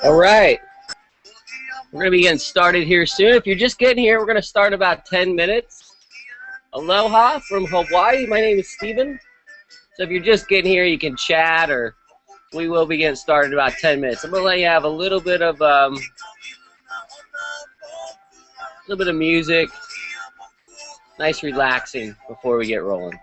All right. We're going to be getting started here soon. If you're just getting here, we're going to start in about 10 minutes. Aloha from Hawaii. My name is Steven. So if you're just getting here, you can chat, or we will be getting started in about 10 minutes. I'm going to let you have a little bit of music. Nice relaxing before we get rolling.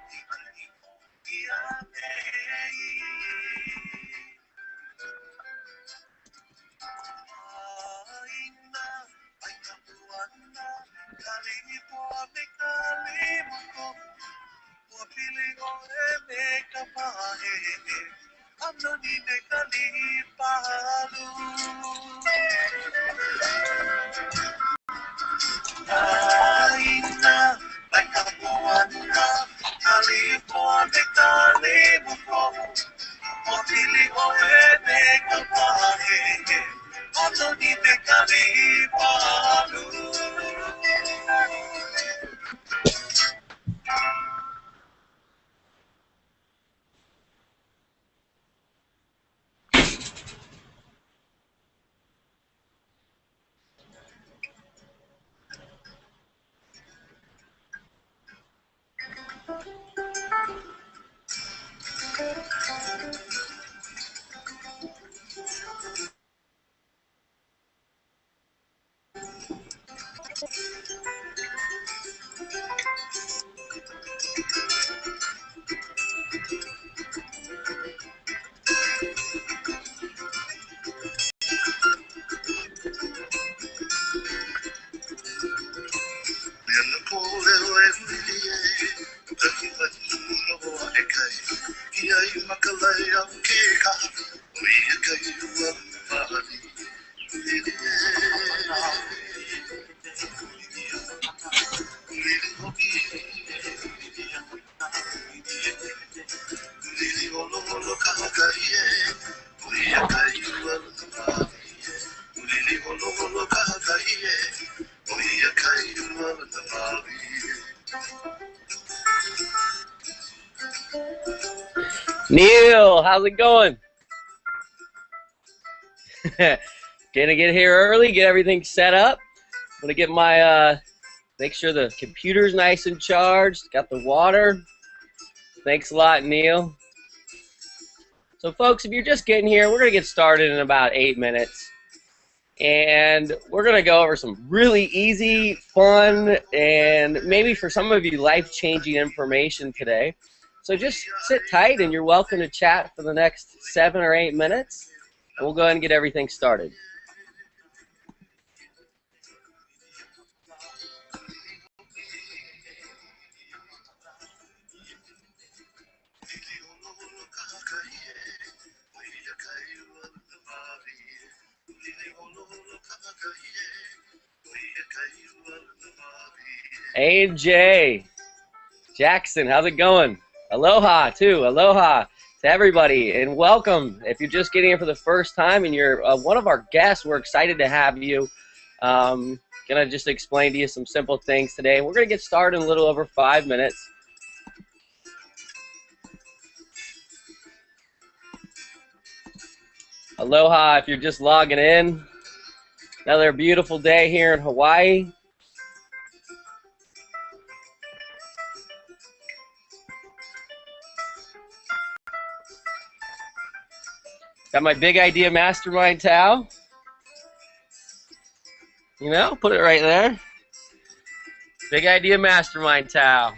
Neil, how's it going? Gonna get here early, get everything set up. Gonna get my, make sure the computer's nice and charged. Got the water. Thanks a lot, Neil. So folks, if you're just getting here, we're gonna get started in about 8 minutes. And we're gonna go over some really easy, fun, and maybe for some of you, life-changing information today. So just sit tight, and you're welcome to chat for the next 7 or 8 minutes. And we'll go ahead and get everything started. AJ Jackson, how's it going? Aloha too. Aloha to everybody, and welcome. If you're just getting here for the first time and you're one of our guests, we're excited to have you. Gonna just explain to you some simple things today. We're gonna get started in a little over 5 minutes. Aloha if you're just logging in. Another beautiful day here in Hawaii. Got my big idea mastermind towel. You know, put it right there. Big idea mastermind towel.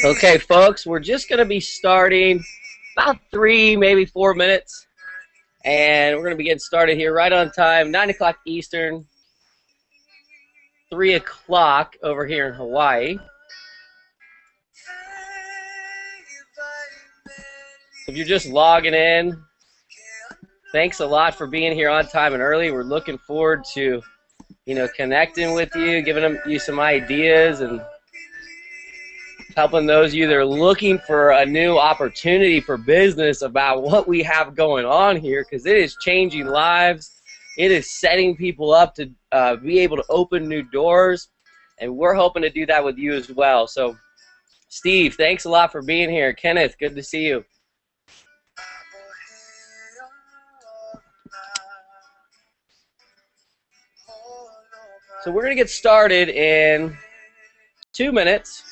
Okay, folks, we're just going to be starting about 3, maybe 4 minutes, and we're going to be getting started here right on time, 9 o'clock Eastern, 3 o'clock over here in Hawaii. So if you're just logging in, thanks a lot for being here on time and early. We're looking forward to, connecting with you, giving you some ideas, and helping those of you that are looking for a new opportunity for business about what we have going on here, because it is changing lives. It is setting people up to be able to open new doors, and we're hoping to do that with you as well. So, Steve, thanks a lot for being here. Kenneth, good to see you. So we're going to get started in 2 minutes.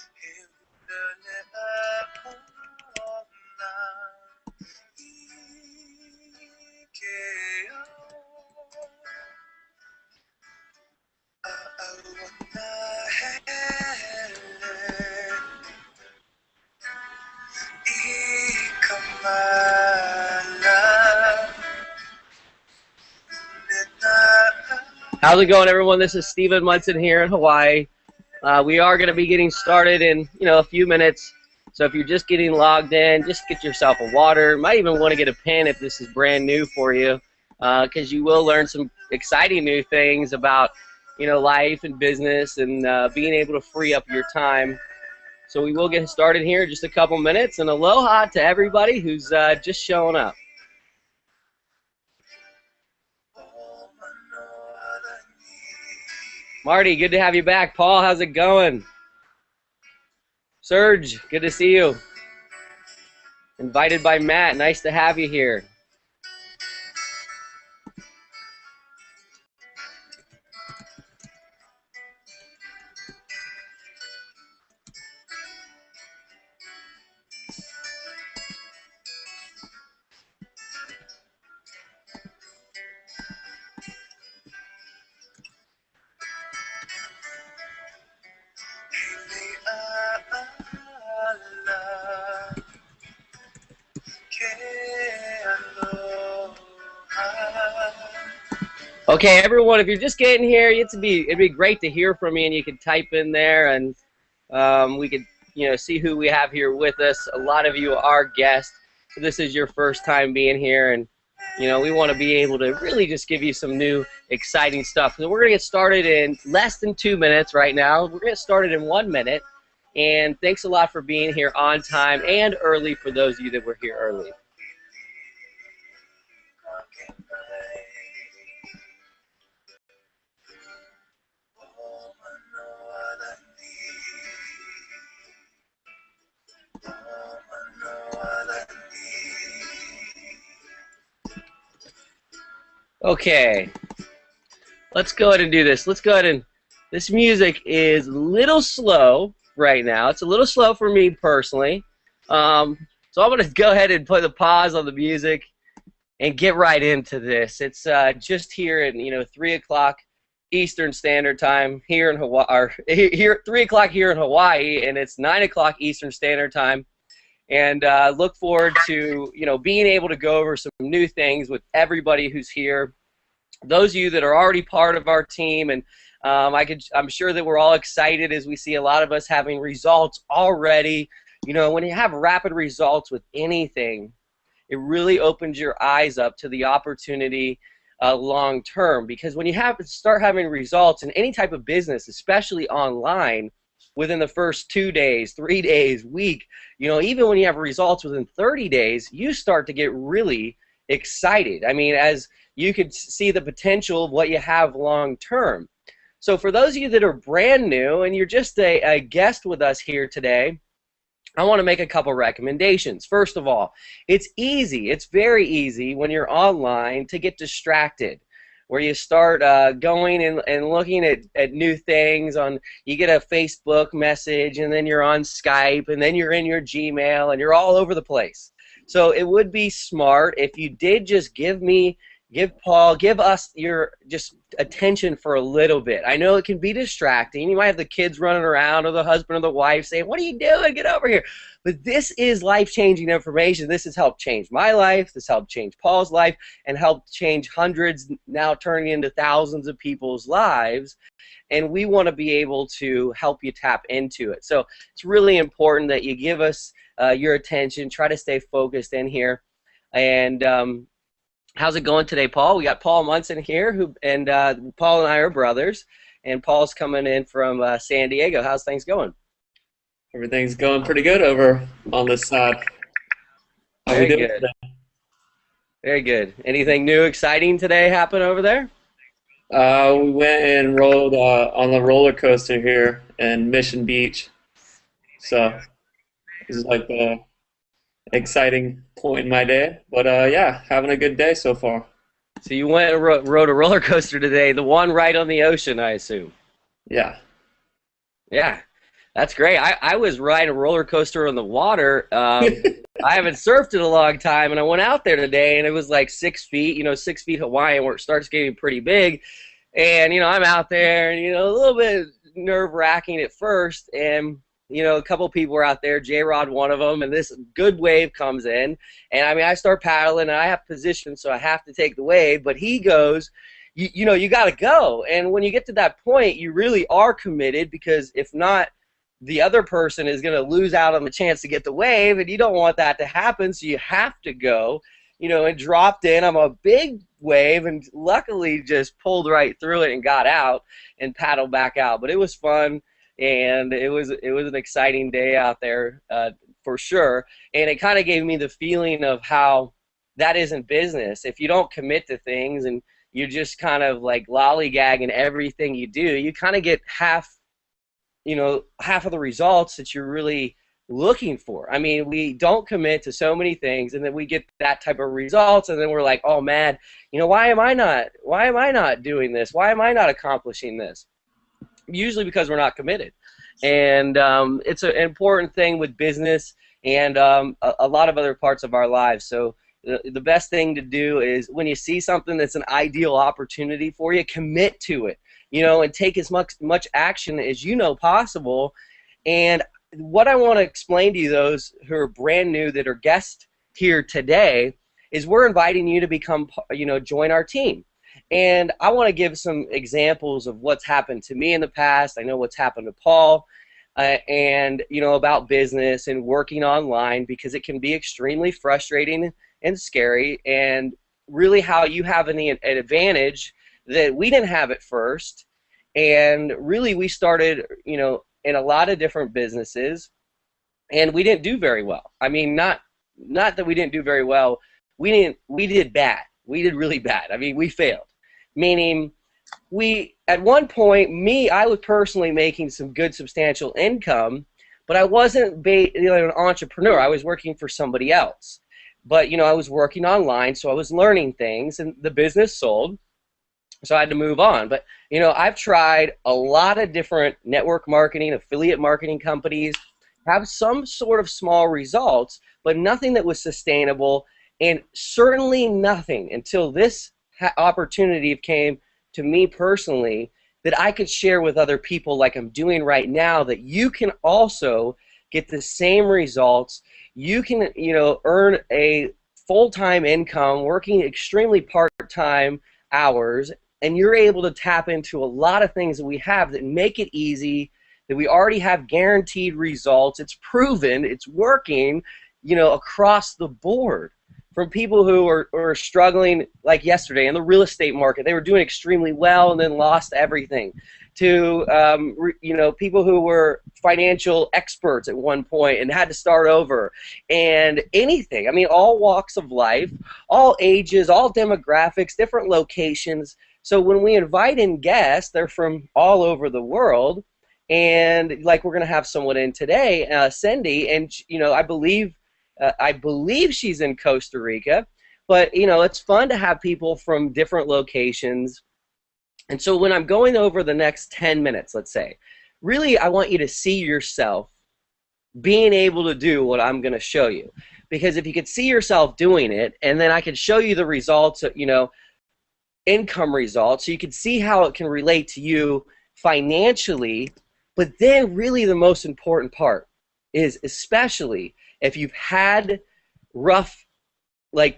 How's it going, everyone? This is Stephen Munson here in Hawaii. We are going to be getting started in a few minutes. So if you're just getting logged in, just get yourself a water. Might even want to get a pen if this is brand new for you, because you will learn some exciting new things about life and business and being able to free up your time. So we will get started here in just a couple minutes. And aloha to everybody who's just showing up. Marty, good to have you back. Paul, how's it going? Serge, good to see you. Invited by Matt, nice to have you here. Okay, everyone, if you're just getting here, it'd be great to hear from you, and you can type in there, and we could see who we have here with us. A lot of you are guests, so this is your first time being here, and we want to be able to really just give you some new exciting stuff. So we're gonna get started in less than 2 minutes right now. We're gonna get started in 1 minute, and thanks a lot for being here on time and early for those of you that were here early. Okay, let's go ahead and do this. This music is a little slow right now. It's a little slow for me personally. So I'm going to go ahead and put the pause on the music and get right into this. It's just here at 3 o'clock Eastern Standard Time here in Hawaii, or here 3 o'clock here in Hawaii, and it's 9 o'clock Eastern Standard Time. And look forward to being able to go over some new things with everybody who's here. Those of you that are already part of our team, and I'm sure that we're all excited as we see a lot of us having results already. When you have rapid results with anything, it really opens your eyes up to the opportunity long term. Because when you start having results in any type of business, especially online, within the first 2 days, 3 days, week, even when you have results within 30 days, you start to get really excited. I mean, as you could see the potential of what you have long term. So for those of you that are brand new and you're just a guest with us here today, I want to make a couple recommendations. First of all, it's easy. It's very easy when you're online to get distracted, where you start going and looking at new things. You get a Facebook message, and then you're on Skype, and then you're in your Gmail, and you're all over the place. So it would be smart if you did just give us your just attention for a little bit. I know it can be distracting. You might have the kids running around, or the husband or the wife saying, "What are you doing? Get over here." But this is life-changing information. This has helped change my life. This helped change Paul's life, and helped change hundreds, now turning into thousands of people's lives. And we want to be able to help you tap into it. So it's really important that you give us your attention. Try to stay focused in here. And how's it going today, Paul? We got Paul Munson here, and Paul and I are brothers, and Paul's coming in from San Diego. How's things going? Everything's going pretty good over on this side. How Very we doing good. today? Very good. Anything new, exciting today happen over there? We went and rode on the roller coaster here in Mission Beach. So this is like the exciting point in my day. But yeah, having a good day so far. So you went and rode a roller coaster today, the one right on the ocean, I assume. Yeah. Yeah, that's great. I was riding a roller coaster on the water. I haven't surfed in a long time, and I went out there today, and it was like 6 feet, 6 feet Hawaiian, where it starts getting pretty big. And, I'm out there, and, a little bit nerve-wracking at first, and a couple people were out there, J-Rod one of them, and this good wave comes in, and I start paddling, and I have position, so I have to take the wave, but he goes, you got to go. And when you get to that point, you really are committed, because if not, the other person is going to lose out on the chance to get the wave, and you don't want that to happen, so you have to go, and dropped in. I'm a big wave, and luckily just pulled right through it and got out and paddled back out. But it was fun. And it was an exciting day out there for sure. And it kind of gave me the feeling of how that isn't business. If you don't commit to things and you're just kind of like lollygagging everything you do, you kind of get half of the results that you're really looking for. I mean, we don't commit to so many things, and then we get that type of results, and then we're like, oh man, why am I not doing this? Why am I not accomplishing this? Usually because we're not committed. And it's an important thing with business and a lot of other parts of our lives. So the best thing to do is, when you see something that's an ideal opportunity for you, commit to it, and take as much action as possible. And what I want to explain to you, those who are brand new that are guests here today, is we're inviting you to become, join our team. And I want to give some examples of what's happened to me in the past. I know what's happened to Paul, and about business and working online, because it can be extremely frustrating and scary, and really how you have an advantage that we didn't have at first. And really we started, in a lot of different businesses, and we didn't do very well. I mean, not that we didn't do very well. We did bad. We did really bad. I mean, we failed. Meaning, at one point, I was personally making some good substantial income, but I wasn't an entrepreneur. I was working for somebody else. But, I was working online, so I was learning things, and the business sold, so I had to move on. But, I've tried a lot of different network marketing, affiliate marketing companies, have some sort of small results, but nothing that was sustainable, and certainly nothing until this opportunity came to me personally, that I could share with other people like I'm doing right now, that you can also get the same results. You can, earn a full-time income working extremely part-time hours, and you're able to tap into a lot of things that we have that make it easy, that we already have guaranteed results. It's proven, it's working, across the board. From people who are struggling, like yesterday in the real estate market, they were doing extremely well and then lost everything, to people who were financial experts at one point and had to start over, and anything. I mean, all walks of life, all ages, all demographics, different locations. So when we invite in guests, they're from all over the world, and like we're going to have someone in today, Cindy, and I believe she's in Costa Rica, but it's fun to have people from different locations. And so when I'm going over the next 10 minutes, let's say, really I want you to see yourself being able to do what I'm going to show you. Because if you could see yourself doing it, and then I could show you the results, income results, so you could see how it can relate to you financially. But then really the most important part is, especially if you've had rough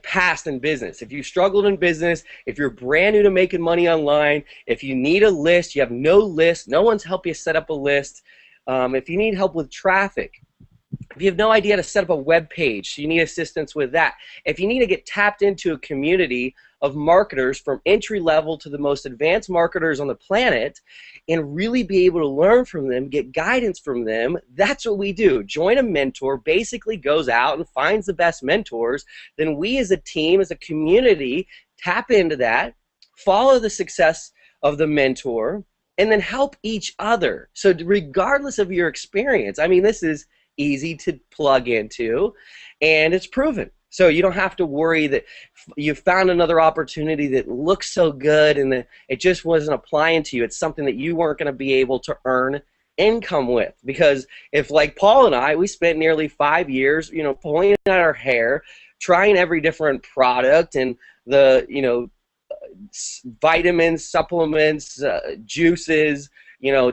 past in business, if you struggled in business, if you're brand new to making money online, if you need a list, you have no list, no one's helped you set up a list, if you need help with traffic, if you have no idea how to set up a web page, you need assistance with that, if you need to get tapped into a community of marketers from entry level to the most advanced marketers on the planet, and really be able to learn from them, get guidance from them, that's what we do. Join a mentor, basically goes out and finds the best mentors. Then we as a team, as a community, tap into that, follow the success of the mentor, and then help each other. So regardless of your experience, I mean, this is easy to plug into, and it's proven. So you don't have to worry that you found another opportunity that looks so good and that it just wasn't applying to you. It's something that you weren't going to be able to earn income with. Because if, like Paul and I, we spent nearly 5 years, pulling out our hair, trying every different product and the, vitamins, supplements, juices,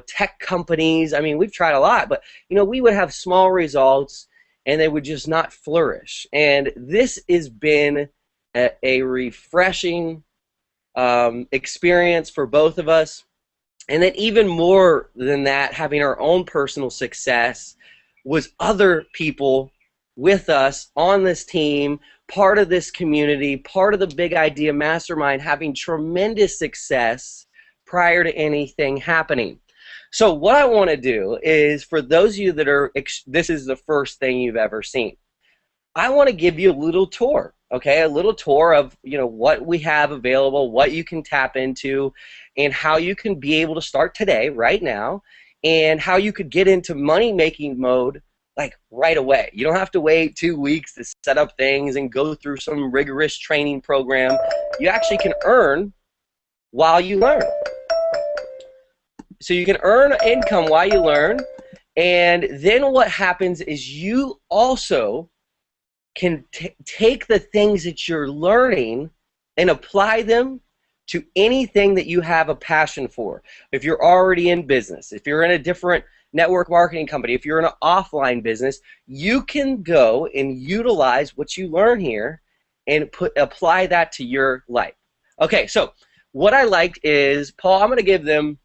tech companies. I mean, we've tried a lot, but, we would have small results and they would just not flourish. And this has been a refreshing experience for both of us. And then even more than that, having our own personal success, was other people with us on this team, part of this community, part of the Big Idea Mastermind, having tremendous success prior to anything happening. So what I want to do is, for those of you that are, this is the first thing you've ever seen, I want to give you a little tour, okay? A little tour of, what we have available, what you can tap into, and how you can be able to start today, right now, and how you could get into money-making mode right away. You don't have to wait 2 weeks to set up things and go through some rigorous training program. You actually can earn while you learn. So you can earn income while you learn, and then what happens is you also can take the things that you're learning and apply them to anything that you have a passion for. If you're already in business, if you're in a different network marketing company, if you're in an offline business, you can go and utilize what you learn here and apply that to your life. Okay, so what I like is, Paul, I'm going to give them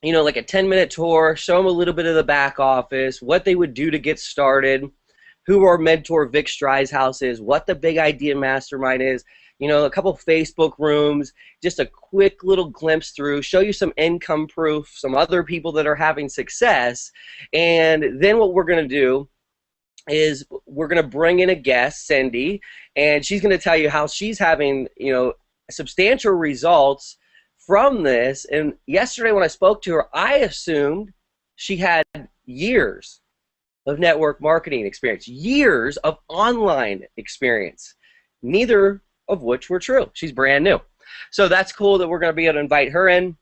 like a 10-minute tour, show them a little bit of the back office, what they would do to get started, who our mentor Vic Streishouse is, what the Big Idea Mastermind is, a couple Facebook rooms, just a quick little glimpse through, show you some income proof, some other people that are having success. And then what we're going to do is we're going to bring in a guest, Cindy, and she's going to tell you how she's having, substantial results from this. And yesterday when I spoke to her, I assumed she had years of network marketing experience, years of online experience, neither of which were true. She's brand new. So that's cool that we're going to be able to invite her in.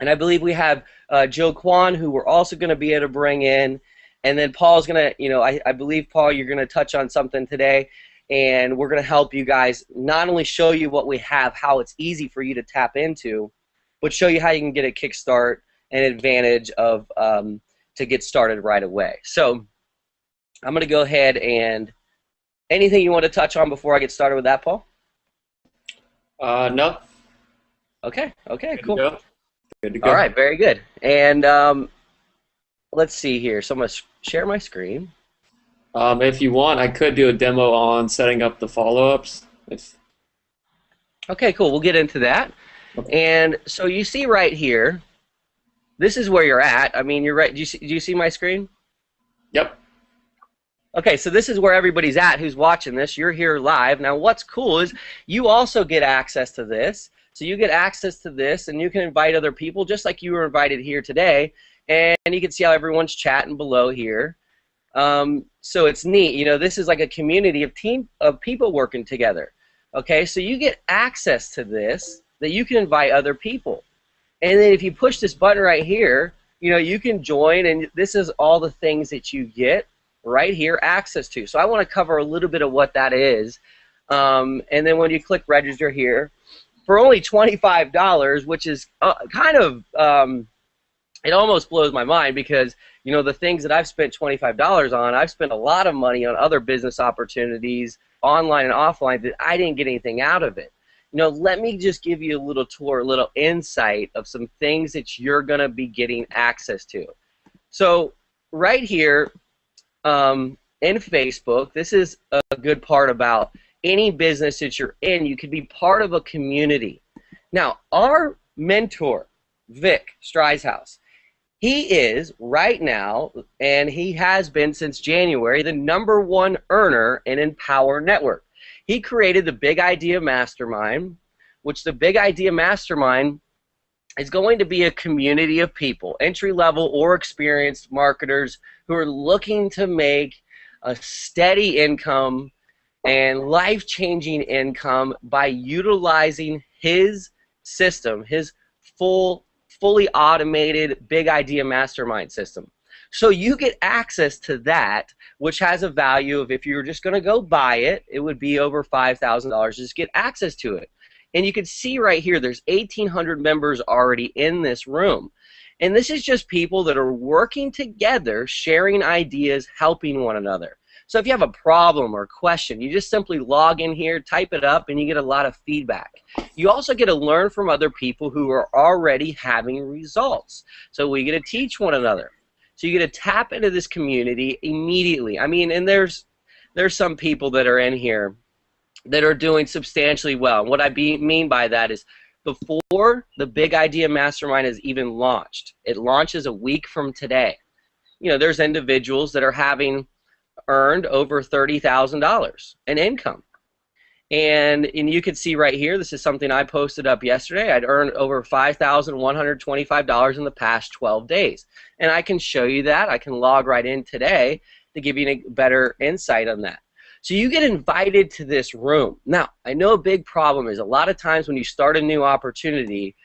And I believe we have Joe Kwan, who we're also going to be able to bring in. And then Paul's going to, I believe, Paul, you're going to touch on something today. And we're going to help you guys not only show you what we have, how it's easy for you to tap into, but show you how you can get a kickstart and advantage of to get started right away. So I'm going to go ahead and anything you want to touch on before I get started with that, Paul? No. Okay, Good cool. to go. Good to go. All right, very good. And let's see here. So I'm going to share my screen. If you want, I could do a demo on setting up the follow-ups. Okay, cool. We'll get into that. And so you see right here, this is where you're at. I mean, you're right. Do you see my screen? Yep. Okay, so this is where everybody's at who's watching this. You're here live. Now, what's cool is you also get access to this. So you get access to this, and you can invite other people just like you were invited here today. And you can see how everyone's chatting below here. So it's neat. You know, this is like a community of people working together. Okay, so you get access to this that you can invite other people. And then if you push this button right here, you know, you can join, and this is all the things that you get right here access to. So I want to cover a little bit of what that is. And then when you click register here, for only $25, which is kind of, it almost blows my mind because, you know, the things that I've spent $25 on, I've spent a lot of money on other business opportunities, online and offline, that I didn't get anything out of it. You know, let me just give you a little tour, a little insight of some things that you're going to be getting access to. So right here in Facebook, this is a good part about any business that you're in. You could be part of a community. Now, our mentor, Vic Streishouse, he is right now, and he has been since January, the #1 earner in Empower Network. He created the Big Idea Mastermind, which the Big Idea Mastermind is going to be a community of people, entry-level or experienced marketers who are looking to make a steady income and life-changing income by utilizing his system, his fully automated Big Idea Mastermind system. So you get access to that, which has a value of, if you were just going to go buy it, it would be over $5,000. Just get access to it. And you can see right here, there's 1,800 members already in this room. And this is just people that are working together, sharing ideas, helping one another. So if you have a problem or question, you just simply log in here, type it up, and you get a lot of feedback. You also get to learn from other people who are already having results. So we get to teach one another. So you get to tap into this community immediately. I mean, and there's some people that are in here that are doing substantially well. And what I mean by that is before the Big Idea Mastermind is even launched, it launches a week from today. You know, there's individuals that are having earned over $30,000 in income. And you can see right here, this is something I posted up yesterday. I'd earned over $5,125 in the past 12 days. And I can show you that. I can log right in today to give you a better insight on that. So you get invited to this room. Now, I know a big problem is a lot of times when you start a new opportunity,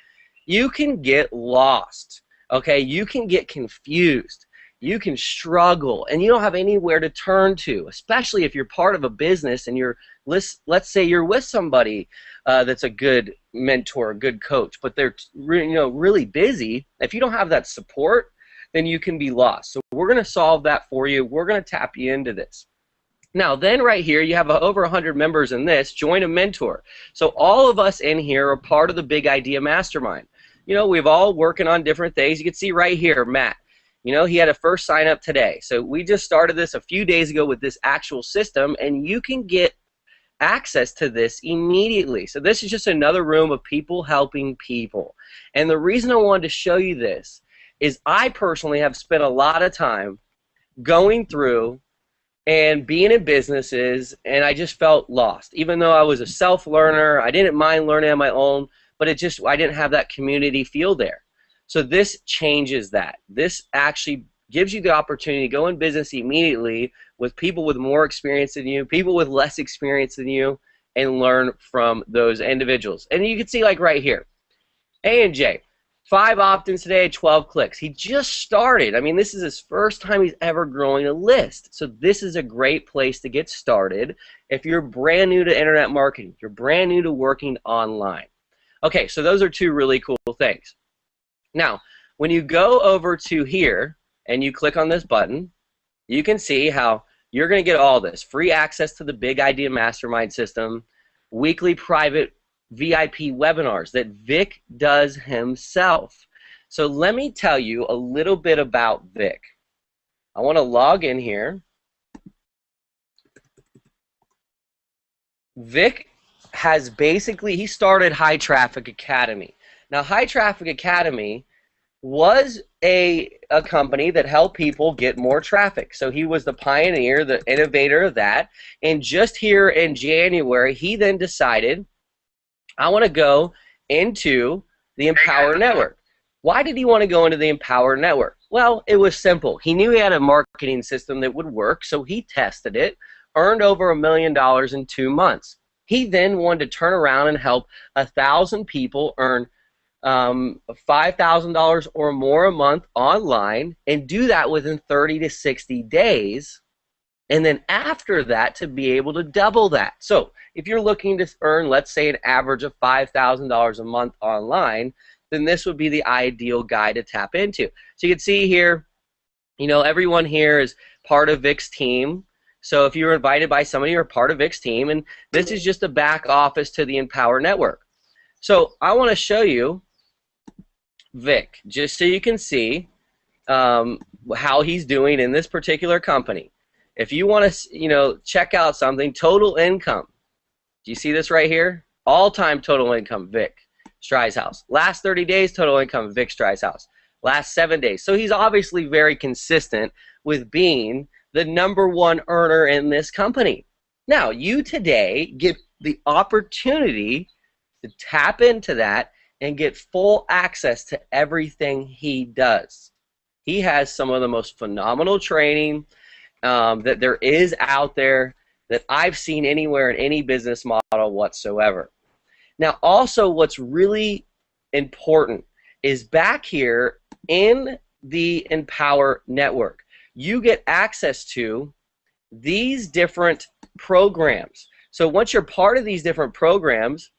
you can get lost. Okay, you can get confused. You can struggle, and you don't have anywhere to turn to, especially if you're part of a business and you're, let's say you're with somebody that's a good mentor, a good coach, but they're really busy. If you don't have that support, then you can be lost. So we're going to solve that for you. We're going to tap you into this. Now, then right here, you have over 100 members in this. Join a mentor. So all of us in here are part of the Big Idea Mastermind. You know, we've all working on different things. You can see right here, Matt. You know, he had a first sign up today. So we just started this a few days ago with this actual system, and you can get access to this immediately. So this is just another room of people helping people. And the reason I wanted to show you this is I personally have spent a lot of time going through and being in businesses, and I just felt lost. Even though I was a self-learner, I didn't mind learning on my own, but I didn't have that community feel there. So this changes that. This actually gives you the opportunity to go in business immediately with people with more experience than you, people with less experience than you, and learn from those individuals. And you can see, like right here, A&J, 5 opt-ins today, 12 clicks. He just started. I mean, this is his first time he's ever growing a list. So this is a great place to get started if you're brand new to internet marketing, you're brand new to working online. Okay, so those are two really cool things. Now, when you go over to here and you click on this button, you can see how you're going to get all this. Free access to the Big Idea Mastermind system, weekly private VIP webinars that Vic does himself. So let me tell you a little bit about Vic. I want to log in here. Vic has basically, he started High Traffic Academy. Now, High Traffic Academy was a company that helped people get more traffic. So he was the pioneer, the innovator of that. And just here in January, he then decided, I want to go into the Empower Network. Why did he want to go into the Empower Network? Well, it was simple. He knew he had a marketing system that would work, so he tested it, earned over $1 million in 2 months. He then wanted to turn around and help 1,000 people earn $5,000 or more a month online, and do that within 30 to 60 days. And then after that, to be able to double that. So if you're looking to earn, let's say, an average of $5,000 a month online, then this would be the ideal guy to tap into. So you can see here, you know, everyone here is part of Vic's team. So if you were invited by somebody, you're part of Vic's team, and this is just a back office to the Empower Network. So I want to show you Vic, just so you can see how he's doing in this particular company. If you want to, you know, check out something, total income. Do you see this right here? All-time total income, Vic Streishaus. Last 30 days, total income, Vic Streishaus. Last 7 days. So he's obviously very consistent with being the #1 earner in this company. Now, you today get the opportunity to tap into that and get full access to everything he does. He has some of the most phenomenal training that there is out there that I've seen anywhere in any business model whatsoever. Now, also what's really important is back here in the Empower Network, you get access to these different programs. So once you're part of these different programs,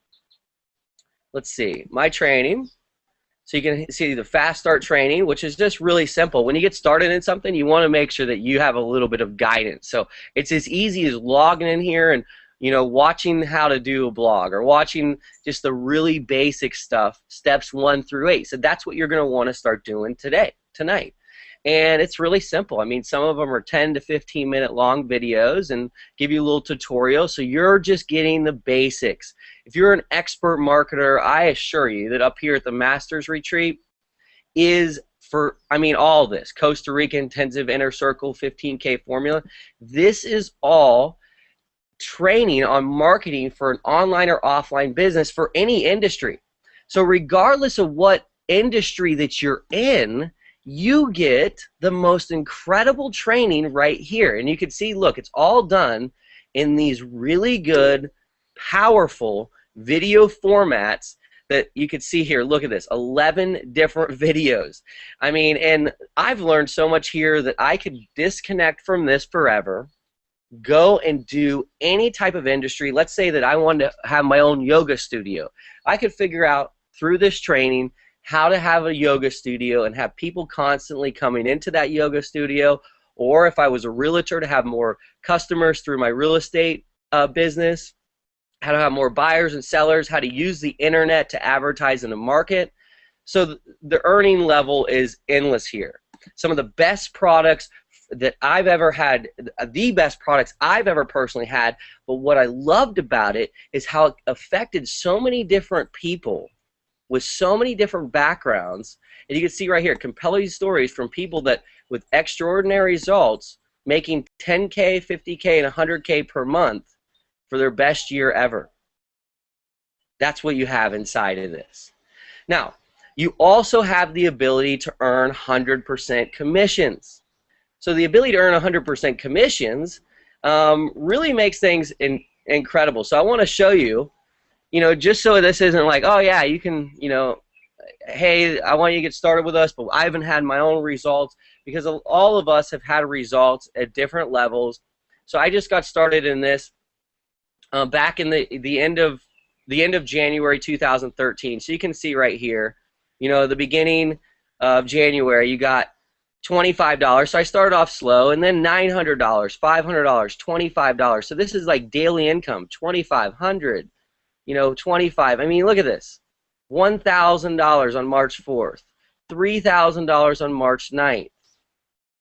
let's see, my training. So you can see the Fast Start training, which is just really simple. When you get started in something, you want to make sure that you have a little bit of guidance. So it's as easy as logging in here and, you know, watching how to do a blog, or watching just the really basic stuff, steps 1 through 8. So that's what you're going to want to start doing tonight. And it's really simple. I mean, some of them are 10 to 15 minute long videos and give you a little tutorial, so you're just getting the basics. If you're an expert marketer, I assure you that up here at the Masters Retreat is for, I mean, all this. Costa Rica Intensive Inner Circle 15K Formula. This is all training on marketing for an online or offline business for any industry. So regardless of what industry that you're in, you get the most incredible training right here. And you can see, look, it's all done in these really good, powerful video formats that you can see here. Look at this, 11 different videos. I mean, and I've learned so much here that I could disconnect from this forever, go and do any type of industry. Let's say that I wanted to have my own yoga studio. I could figure out through this training how to have a yoga studio and have people constantly coming into that yoga studio, or if I was a realtor, to have more customers through my real estate business, how to have more buyers and sellers, how to use the internet to advertise in the market. So the earning level is endless here. Some of the best products that I've ever had, the best products I've ever personally had, but what I loved about it is how it affected so many different people with so many different backgrounds. And you can see right here, compelling stories from people that with extraordinary results, making 10K, 50K, and 100K per month for their best year ever. That's what you have inside of this. Now, you also have the ability to earn 100% commissions. So the ability to earn 100% commissions really makes things incredible. So I want to show you, you know, just so this isn't like, oh yeah, you can, you know, hey, I want you to get started with us, but I haven't had my own results, because all of us have had results at different levels. So I just got started in this back in the end of the end of January 2013. So you can see right here, you know, the beginning of January, you got $25. So I started off slow, and then $900, $500, $25. So this is like daily income, $2,500, you know, 25. I mean, look at this. $1,000 on March 4th, $3,000 on March 9th.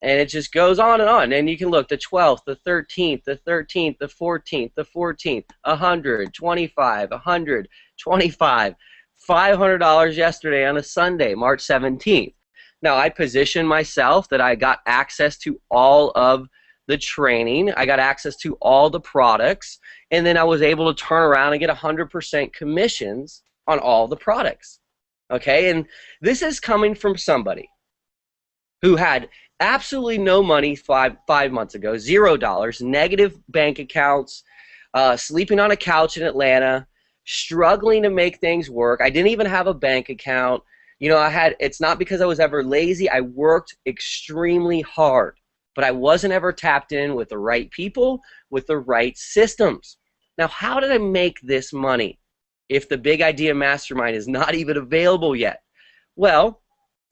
And it just goes on and on. And you can look, the 12th, the 13th, the 13th, the 14th, the 14th, 100, 25, 100, 25, $500 yesterday on a Sunday, March 17th. Now, I positioned myself that I got access to all of the training. I got access to all the products. And then I was able to turn around and get 100% commissions on all the products. Okay? And this is coming from somebody who had absolutely no money five months ago, $0, negative bank accounts, sleeping on a couch in Atlanta, struggling to make things work. I didn't even have a bank account. You know, it's not because I was ever lazy. I worked extremely hard, but I wasn't ever tapped in with the right people, with the right systems. Now, how did I make this money if the Big Idea Mastermind is not even available yet? Well,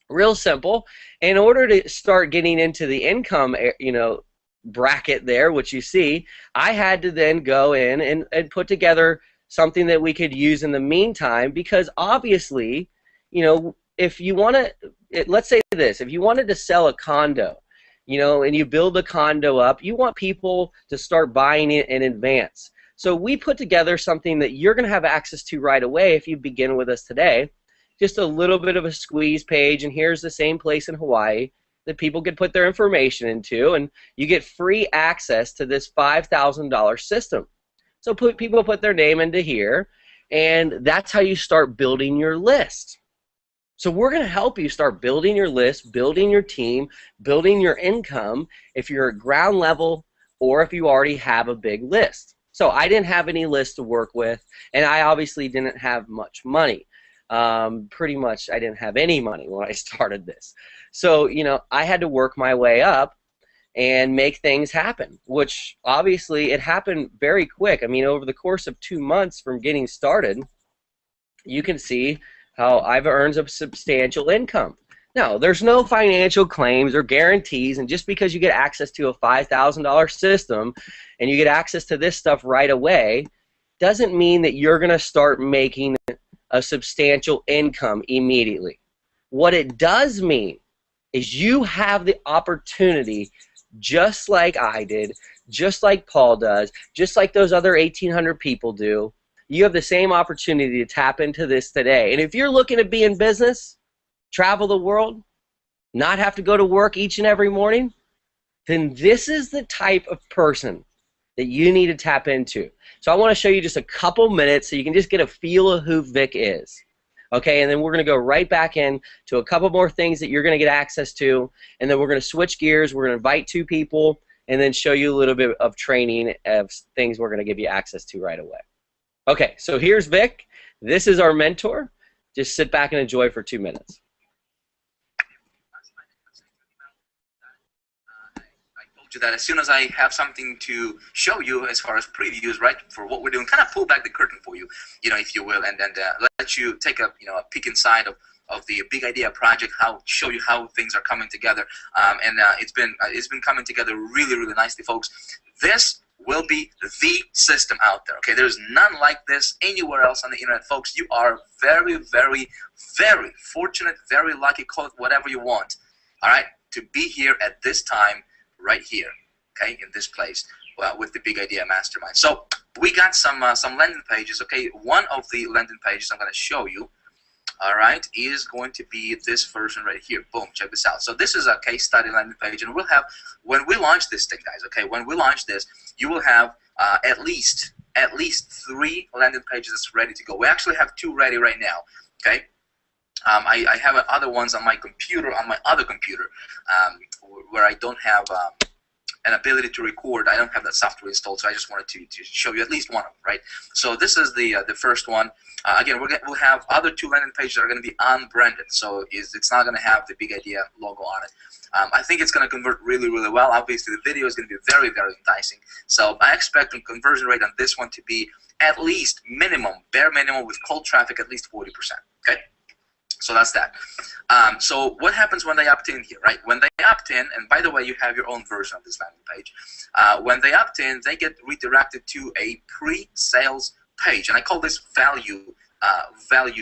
real simple. In order to start getting into the income, you know, bracket there, which you see, I had to then go in and put together something that we could use in the meantime, because obviously, you know, if you want to, let's say this, if you wanted to sell a condo, you know, and you build the condo up, you want people to start buying it in advance. So we put together something that you're going to have access to right away if you begin with us today. Just a little bit of a squeeze page, and here's the same place in Hawaii that people could put their information into, and you get free access to this $5,000 system. So people put their name into here, and that's how you start building your list. So we're going to help you start building your list, building your team, building your income if you're at ground level or if you already have a big list. So I didn't have any list to work with, and I obviously didn't have much money. Pretty much I didn't have any money when I started this. So, you know, I had to work my way up and make things happen, which obviously it happened very quick. I mean, over the course of 2 months from getting started, you can see how I've earned a substantial income. Now, there's no financial claims or guarantees, and just because you get access to a $5,000 system and you get access to this stuff right away doesn't mean that you're going to start making a substantial income immediately. What it does mean is you have the opportunity, just like I did, just like Paul does, just like those other 1,800 people do. You have the same opportunity to tap into this today. And if you're looking to be in business, travel the world, not have to go to work each and every morning, then this is the type of person that you need to tap into. So I want to show you just a couple minutes so you can just get a feel of who Vic is. Okay, and then we're going to go right back in to a couple more things that you're going to get access to, and then we're going to switch gears. We're going to invite 2 people and then show you a little bit of training of things we're going to give you access to right away. Okay, so here's Vic. This is our mentor. Just sit back and enjoy for 2 minutes. That as soon as I have something to show you as far as previews, right, for what we're doing, kind of pull back the curtain for you, you know, if you will, and then let you take a, you know, a peek inside of the Big Idea project, show you how things are coming together, and it's been coming together really, really nicely, folks. This will be the system out there. Okay, there's none like this anywhere else on the internet, folks. You are very, very, very fortunate, very lucky, call it whatever you want. All right, to be here at this time. Right here, okay, in this place, with the Big Idea Mastermind. So we got some landing pages. Okay, one of the landing pages I'm going to show you, all right, is going to be this version right here. Boom, check this out. So this is a case study landing page, and we'll have, when we launch this thing, guys. Okay, when we launch this, you will have at least 3 landing pages that's ready to go. We actually have 2 ready right now. Okay. I have other ones on my computer, on my other computer, where I don't have an ability to record. I don't have that software installed, so I just wanted to show you at least one of them, right? So this is the first one. Again, we'll have other 2 landing pages that are going to be unbranded, so it's not going to have the Big Idea logo on it. I think it's going to convert really, really well. Obviously, the video is going to be very, very enticing. So I expect the conversion rate on this one to be at least minimum, bare minimum with cold traffic, at least 40%. Okay, so that's that. So what happens when they opt in here, right? When they opt in, and by the way, you have your own version of this landing page. When they opt in, they get redirected to a pre-sales page, and I call this value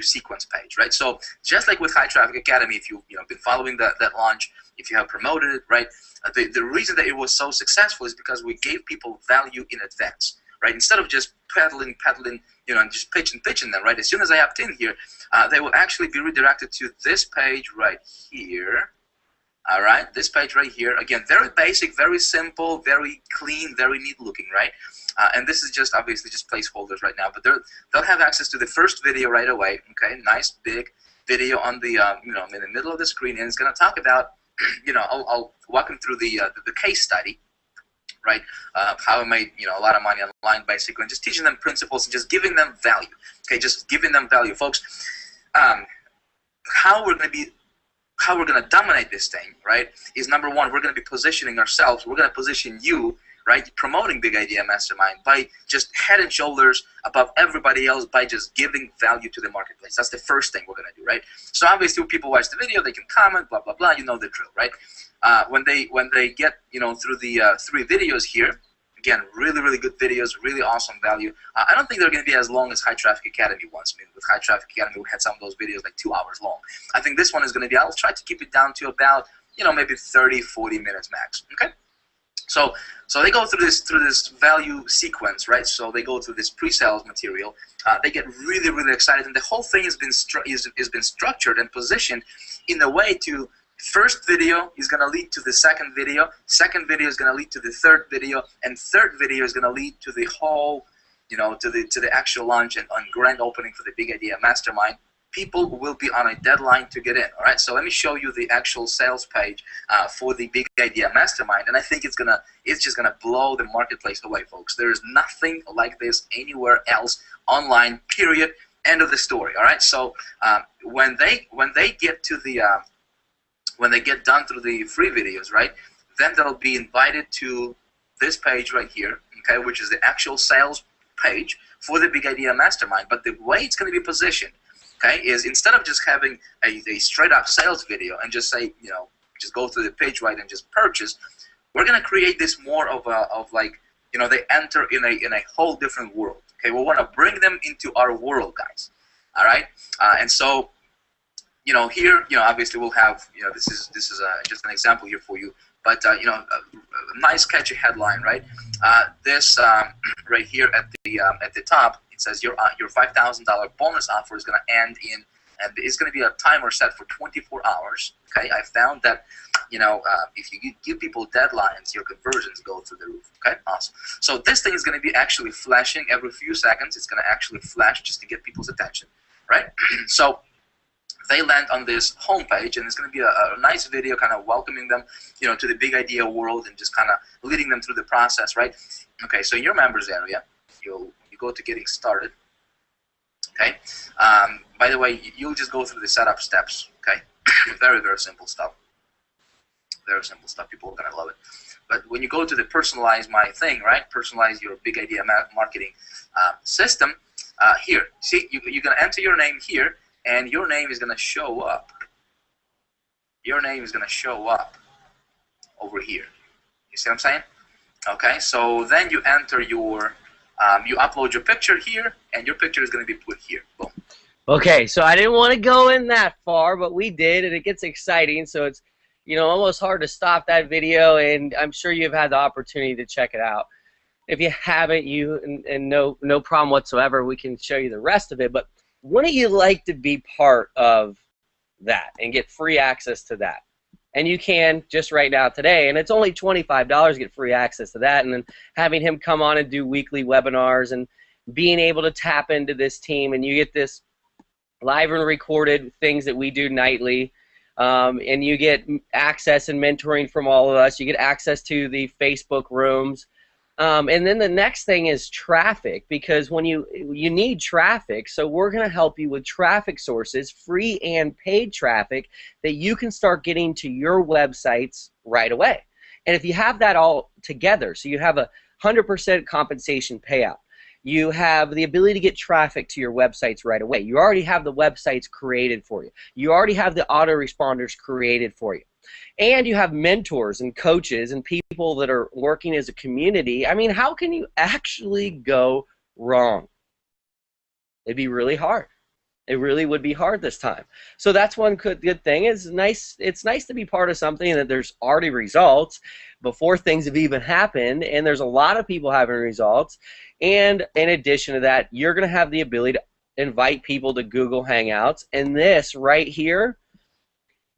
sequence page, right? So just like with High Traffic Academy, if you've been following that launch, if you have promoted it, right? The reason that it was so successful is because we gave people value in advance, right? Instead of just peddling, and just pitching them, right? As soon as I opt in here, they will actually be redirected to this page right here. All right, this page right here. Again, very basic, very simple, very clean, very neat looking, right? And this is just obviously just placeholders right now, but they'll have access to the first video right away. Okay, nice big video on the in the middle of the screen, and it's going to talk about I'll walk them through the case study, right? How I made a lot of money online basically, and just teaching them principles and just giving them value. Okay, just giving them value, folks. How we're going to dominate this thing, right, is number one, we're going to be positioning ourselves. We're going to position you, right, promoting Big Idea Mastermind by just head and shoulders above everybody else by just giving value to the marketplace. That's the first thing we're going to do, right? So obviously when people watch the video, they can comment, blah, blah, blah. You know the drill, right? When they get, through the 3 videos here, again, really, really good videos, really awesome value. I don't think they're going to be as long as High Traffic Academy once. I mean, with High Traffic Academy, we had some of those videos like 2 hours long. I think this one is going to be, I'll try to keep it down to about, maybe 30, 40 minutes max, okay? So they go through this value sequence, right? So they go through this pre-sales material. They get really, really excited, and the whole thing has been structured and positioned in a way to first video is going to lead to the second video is going to lead to the third video, and third video is going to lead to the whole, to the actual launch and grand opening for the Big Idea Mastermind. People will be on a deadline to get in. All right, so let me show you the actual sales page for the Big Idea Mastermind, and I think it's just gonna blow the marketplace away, folks. There is nothing like this anywhere else online. Period. End of the story. All right. So when they get to the when they get done through the free videos, right, then they'll be invited to this page right here, okay, which is the actual sales page for the Big Idea Mastermind. But the way it's going to be positioned, okay, is instead of just having a straight up sales video and just say, just go through the page, right, and just purchase, we're going to create this more of like, they enter in a whole different world. Okay, we want to bring them into our world, guys. All right, and so, here, obviously we'll have, this is just an example here for you, but a nice catchy headline, right? This right here at the top, it says your $5,000 bonus offer is going to end in, and it's going to be a timer set for 24 hours. Okay, I found that if you give people deadlines, your conversions go through the roof. Okay, awesome. So this thing is going to be actually flashing every few seconds. It's going to actually flash just to get people's attention, right? So they land on this homepage, and it's going to be a nice video kind of welcoming them, to the Big Idea world and just kind of leading them through the process, right? Okay, so in your members area, you go to getting started, okay? By the way, you'll just go through the setup steps, okay? Very, very simple stuff. Very simple stuff. People are going to love it. But when you go to the personalize my thing, right? Personalize your Big Idea marketing system, here, see, you're going to enter your name here, and your name is going to show up. Your name is going to show up over here. You see what I'm saying? Okay, so then you enter your, you upload your picture here, and your picture is going to be put here. Boom. Okay, so I didn't want to go in that far, but we did, and it gets exciting, so it's, almost hard to stop that video, and I'm sure you've had the opportunity to check it out. If you haven't, and no problem whatsoever, we can show you the rest of it, but wouldn't you like to be part of that and get free access to that? And you can just right now today, and it's only $25 to get free access to that, and then having him come on and do weekly webinars and being able to tap into this team, and you get this live and recorded things that we do nightly, and you get access and mentoring from all of us. You get access to the Facebook rooms. And then the next thing is traffic, because when you need traffic, so we're going to help you with traffic sources, free and paid traffic, that you can start getting to your websites right away. And if you have that all together, so you have a 100% compensation payout, You have the ability to get traffic to your websites right away. You already have the websites created for you. You already have the autoresponders created for you. And you have mentors and coaches and people that are working as a community. I mean, how can you actually go wrong? It'd be really hard. It really would be hard this time. So that's one good thing. It's nice to be part of something that there's already results before things have even happened, and there's a lot of people having results. And in addition to that, you're going to have the ability to invite people to Google Hangouts. And this right here,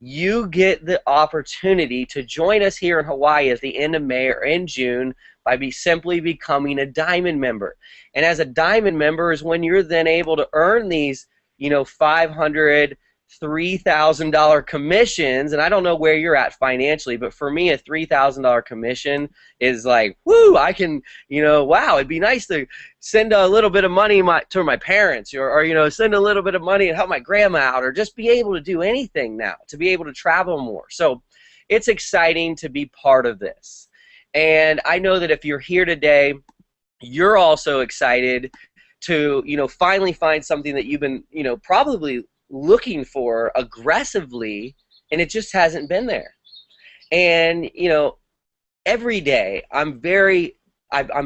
you get the opportunity to join us here in Hawaii at the end of May or in June by simply becoming a Diamond member. And as a Diamond member is when you're then able to earn these, $500, $3,000 commissions. And I don't know where you're at financially, but for me, a $3,000 commission is like, whoo, I can, wow, it'd be nice to send a little bit of money to my parents, or send a little bit of money and help my grandma out, or just be able to do anything now, to be able to travel more. So it's exciting to be part of this. And I know that if you're here today, you're also excited to, finally find something that you've been, probably looking for aggressively, and it just hasn't been there. And, every day I'm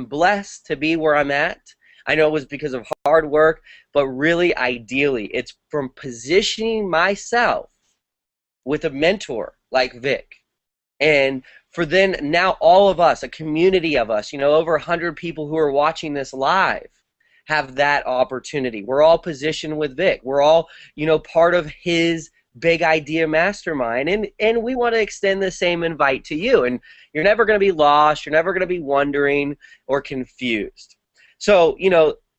blessed to be where I'm at. I know it was because of hard work, but really ideally it's from positioning myself with a mentor like Vic. And for then now all of us, a community of us, over 100 people who are watching this live, have that opportunity. We're all positioned with Vic. We're all, part of his big idea mastermind, and we want to extend the same invite to you. And you're never going to be lost. You're never going to be wondering or confused. So,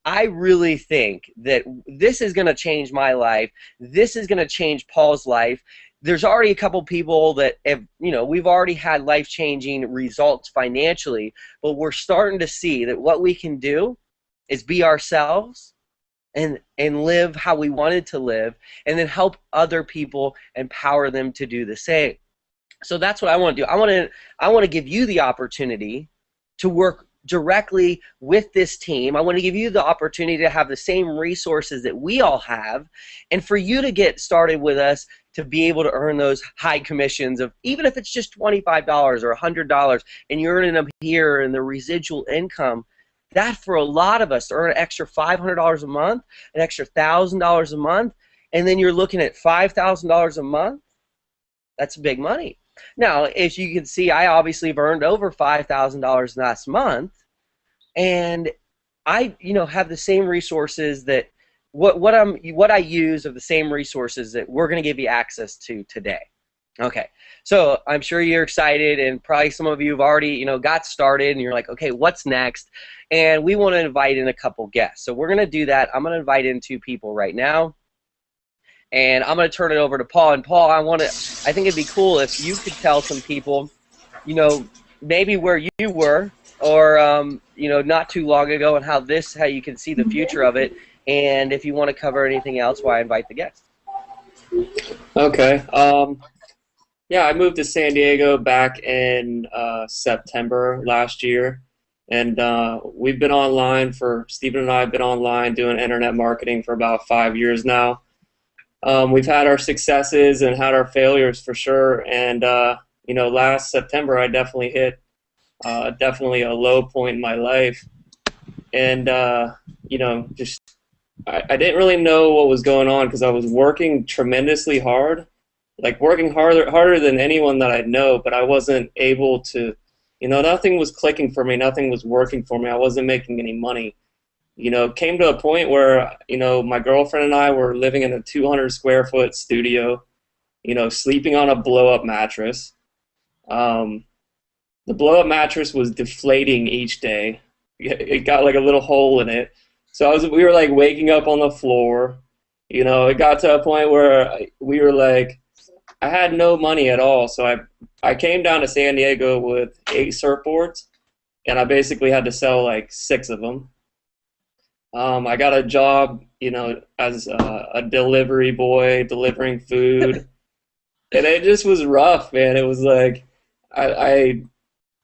I really think that this is going to change my life. This is going to change Paul's life. There's already a couple people that have, we've already had life-changing results financially, but we're starting to see that what we can do is be ourselves and live how we wanted to live, and then help other people, empower them to do the same. So that's what I want to do. I want to give you the opportunity to work directly with this team. I want to give you the opportunity to have the same resources that we all have, and for you to get started with us to be able to earn those high commissions of, even if it's just $25 or $100, and you're earning them here in the residual income. That, for a lot of us, to earn an extra $500 a month, an extra $1,000 a month, and then you're looking at $5,000 a month, that's big money. Now, as you can see, I obviously have earned over $5,000 last month, and I, have the same resources that what I use of the same resources that we're going to give you access to today. Okay, so I'm sure you're excited, and probably some of you have already, got started, and you're like, okay, what's next? And we want to invite in a couple guests. So we're going to do that. I'm going to invite in 2 people right now, and I'm going to turn it over to Paul. And Paul, I think it'd be cool if you could tell some people, maybe where you were, or not too long ago, and how you can see the future of it, and if you want to cover anything else, why I invite the guests. Okay. Yeah, I moved to San Diego back in September last year, and we've been online Stephen and I have been online doing internet marketing for about 5 years now. We've had our successes and had our failures for sure, and last September I definitely hit definitely a low point in my life, and just I didn't really know what was going on because I was working tremendously hard. Like working harder than anyone that I know, but I wasn't able to, nothing was clicking for me, nothing was working for me. I wasn't making any money. It came to a point where, my girlfriend and I were living in a 200 square foot studio, sleeping on a blow up mattress. The blow up mattress was deflating each day. It got like a little hole in it. So we were like waking up on the floor. It got to a point where we were like, I had no money at all, so I came down to San Diego with 8 surfboards, and I basically had to sell like 6 of them. I got a job, as a delivery boy, delivering food, and it just was rough, man. It was like, I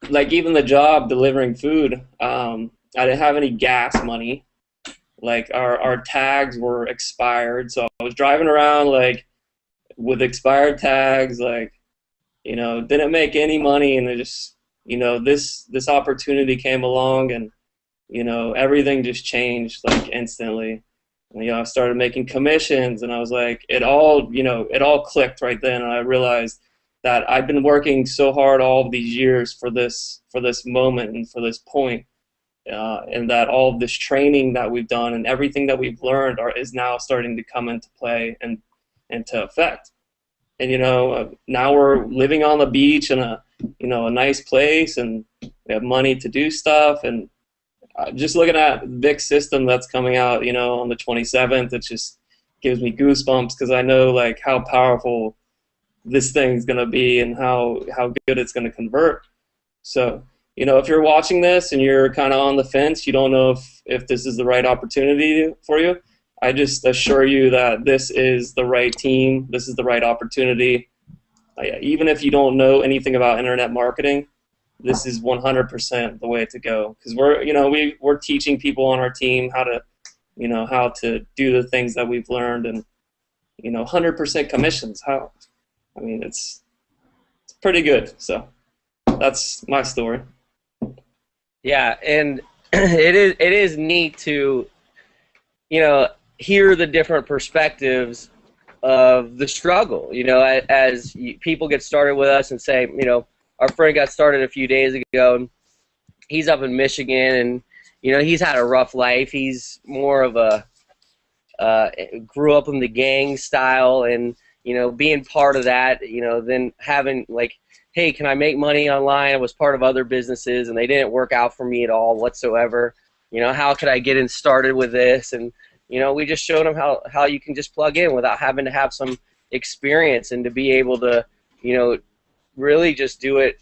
like even the job delivering food, I didn't have any gas money, like our tags were expired. So I was driving around like with expired tags, like, you know, didn't make any money, and it just, you know, this opportunity came along, and, you know, everything just changed like instantly. And, you know, I started making commissions, and I was like, it all, you know, it all clicked right then, and I realized that I've been working so hard all of these years for this moment and for this point, and that all of this training that we've done and everything that we've learned is now starting to come into play and into effect. And, you know, now we're living on the beach in a, you know, a nice place, and we have money to do stuff. And just looking at the big system that's coming out, you know, on the 27th, it just gives me goosebumps, because I know like how powerful this thing's gonna be and how good it's gonna convert. So, you know, if you're watching this and you're kind of on the fence, you don't know if this is the right opportunity for you, I just assure you that this is the right team, this is the right opportunity. Even if you don't know anything about internet marketing, this is 100% the way to go, because we're, you know, we're teaching people on our team how to, you know, how to do the things that we've learned. And, you know, 100% commissions. How? I mean, it's pretty good. So that's my story. Yeah, and it is neat to, you know, hear the different perspectives of the struggle. You know, as people get started with us and say, you know, our friend got started a few days ago, and he's up in Michigan, and, you know, he's had a rough life. He's more of a grew up in the gang style, and, you know, being part of that, you know, then having like, hey, can I make money online? I was part of other businesses, and they didn't work out for me at all whatsoever. You know, how could I get in started with this? And, you know, we just showed them how you can just plug in without having to have some experience, and to be able to, you know, really just do it,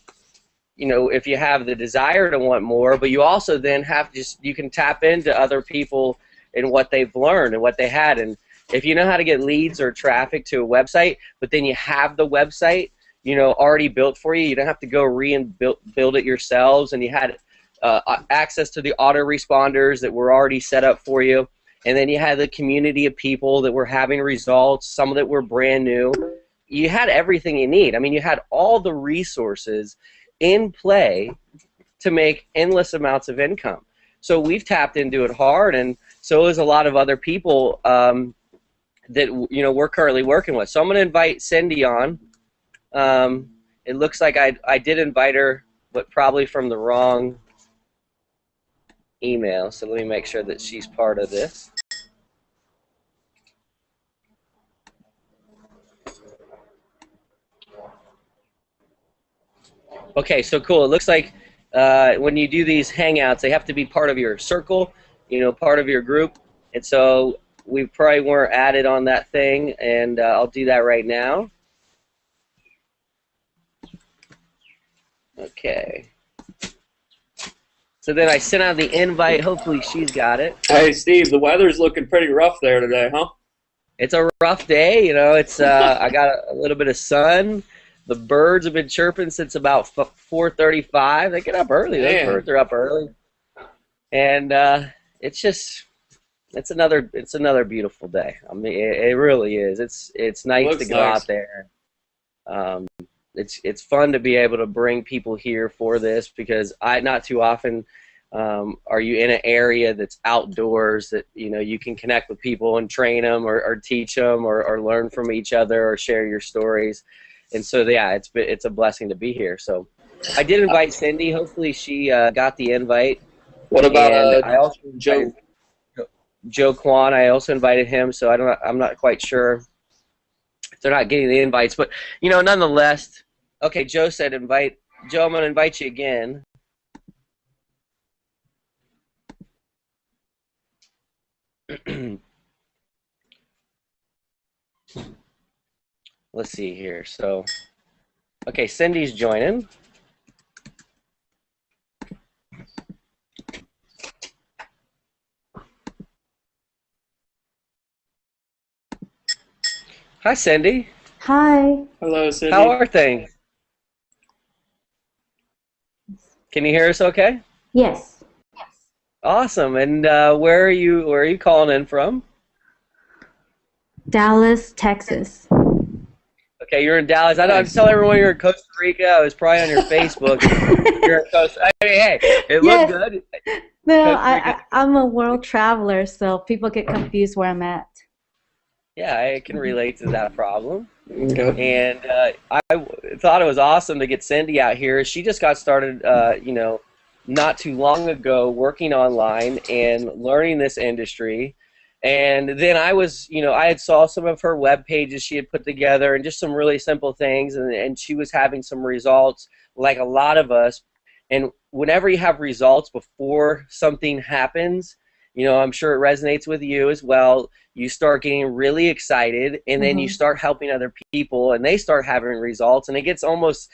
you know, if you have the desire to want more, but you also then have just, you can tap into other people and what they've learned and what they had. And if you know how to get leads or traffic to a website, but then you have the website, you know, already built for you, you don't have to go build it yourselves, and you had access to the autoresponders that were already set up for you, and then you had the community of people that were having results, some of that were brand new. You had everything you need. I mean, you had all the resources in play to make endless amounts of income. So we've tapped into it hard, and so is a lot of other people that, you know, we're currently working with. So I'm going to invite Cindy on. It looks like I did invite her, but probably from the wrong email. So let me make sure that she's part of this. Okay, so cool. It looks like when you do these hangouts, they have to be part of your circle, you know, part of your group. And so we probably weren't added on that thing, and I'll do that right now. Okay. So then I sent out the invite. Hopefully she's got it. Hey, Steve, the weather's looking pretty rough there today, huh? It's a rough day, you know. It's I got a little bit of sun. The birds have been chirping since about 4:35. They get up early. Those birds are up early, and it's another beautiful day. I mean, it really is. It's nice to go out there. It's fun to be able to bring people here for this, because not too often are you in an area that's outdoors that, you know, you can connect with people and train them or teach them or learn from each other or share your stories. And so, yeah, it's a blessing to be here. So I did invite Cindy. Hopefully she got the invite. What about I also Joe Kwan. I also invited him, so I'm not quite sure if they're not getting the invites. But, you know, nonetheless, okay, Joe said invite. Joe, I'm going to invite you again. Let's see here. So, okay, Cindy's joining. Hi, Cindy. Hi. Hello, Cindy. How are things? Can you hear us okay? Yes. Awesome. And where are you? Where are you calling in from? Dallas, Texas. Okay, you're in Dallas. I don't have to Nice. tell everyone you're in Costa Rica. I was probably on your Facebook. You're in Costa. I mean, hey, it looked Yes. good. No, Costa Rica. I'm a world traveler, so people get confused where I'm at. Yeah, I can relate to that problem. Yep. And I thought it was awesome to get Cindy out here. She just got started, not too long ago working online and learning this industry. And then I had saw some of her web pages she had put together and just some really simple things. And she was having some results like a lot of us. And whenever you have results before something happens, I'm sure it resonates with you as well. You start getting really excited, and then you start helping other people, and they start having results, and it gets almost,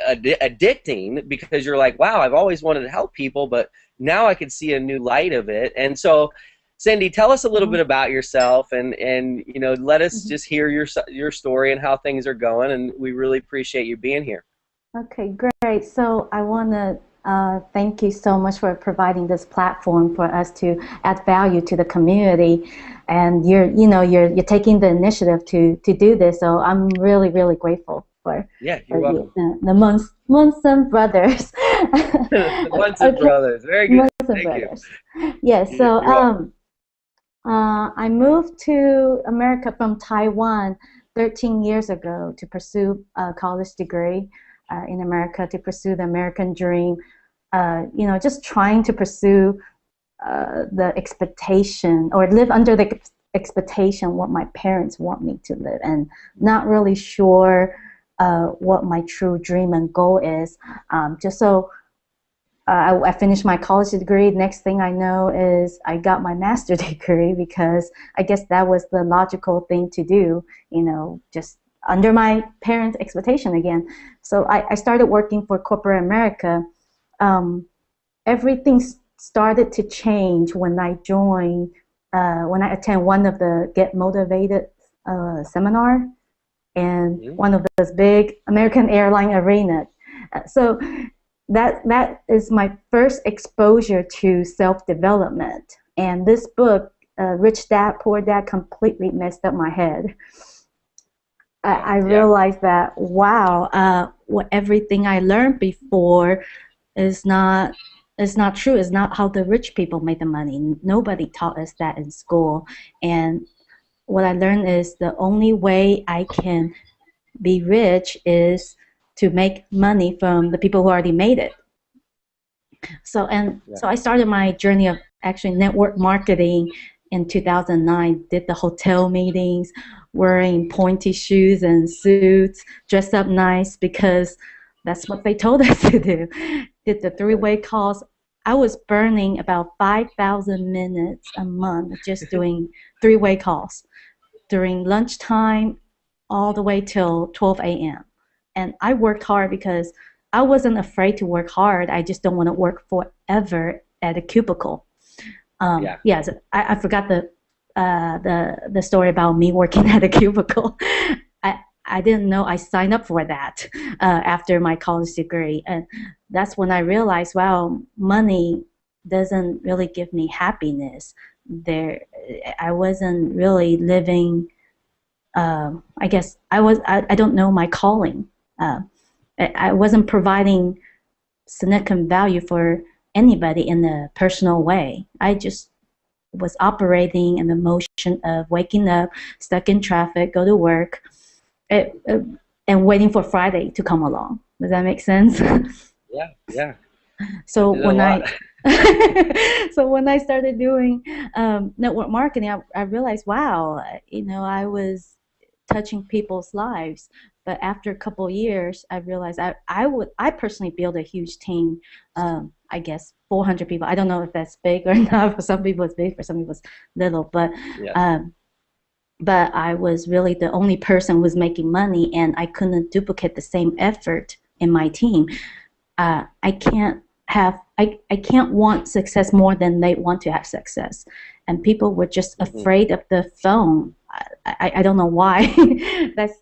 addicting, because you're like, wow, I've always wanted to help people, but now I can see a new light of it. And so, Cindy, tell us a little bit about yourself, and let us just hear your story and how things are going, and we really appreciate you being here. Okay, great. So I want to thank you so much for providing this platform for us to add value to the community, and you're taking the initiative to do this. So I'm really, really grateful for You're welcome. the Munson brothers. The Munson brothers, very good. Munson Thank brothers. Yes. Yeah, so I moved to America from Taiwan 13 years ago to pursue a college degree in America, to pursue the American dream. Just trying to pursue the expectation, or live under the expectation what my parents want me to live, and not really sure what my true dream and goal is. I finished my college degree. Next thing I know is I got my master's degree, because I guess that was the logical thing to do, just under my parents' expectation again. So I started working for corporate America. Everything started to change when I attend one of the Get Motivated seminar, and one of those big American airline arena. So that is my first exposure to self-development. And this book, Rich Dad, Poor Dad, completely messed up my head. I realized that, wow, everything I learned before is not true. It's not how the rich people make the money. Nobody taught us that in school. And what I learned is the only way I can be rich is to make money from the people who already made it. So I started my journey of actually network marketing in 2009. Did the hotel meetings, wearing pointy shoes and suits, dressed up nice because that's what they told us to do. Did the three-way calls. I was burning about 5,000 minutes a month just doing three-way calls during lunchtime all the way till 12 a.m. And I worked hard because I wasn't afraid to work hard. I just don't want to work forever at a cubicle. Yes, I forgot the story about me working at a cubicle. I didn't know I signed up for that after my college degree. And that's when I realized, wow, money doesn't really give me happiness. I wasn't really living, I guess I don't know my calling. I wasn't providing significant value for anybody in a personal way. I just was operating in the motion of waking up, stuck in traffic, go to work, and waiting for Friday to come along. Does that make sense? Yeah. So when I started doing network marketing, I realized, wow, I was touching people's lives. But after a couple of years, I realized I personally build a huge team. I guess 400 people. I don't know if that's big or not. For some people it's big, for some people it's little. But I was really the only person who was making money, and I couldn't duplicate the same effort in my team. I can't want success more than they want to have success. And people were just afraid of the phone. I don't know why. That's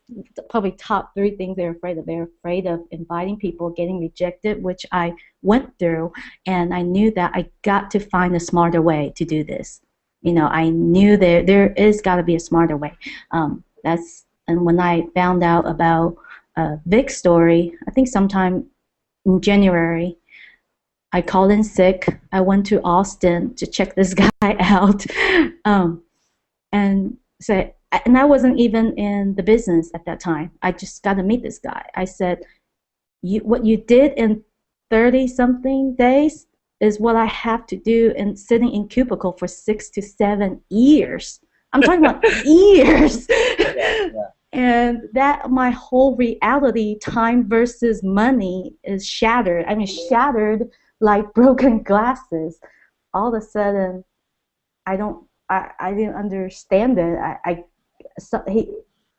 probably top 3 things they're afraid of. They're afraid of inviting people, getting rejected, which I went through, and I knew that I got to find a smarter way to do this. You know, I knew there is got to be a smarter way. And when I found out about Vic's story, I think sometime in January, I called in sick. I went to Austin to check this guy out, and I wasn't even in the business at that time. I just got to meet this guy. I said, what you did in 30-something days is what I have to do in sitting in cubicle for 6 to 7 years. I'm talking about years. Yeah. And that my whole reality, time versus money, is shattered. I mean, shattered like broken glasses. All of a sudden, I didn't understand it.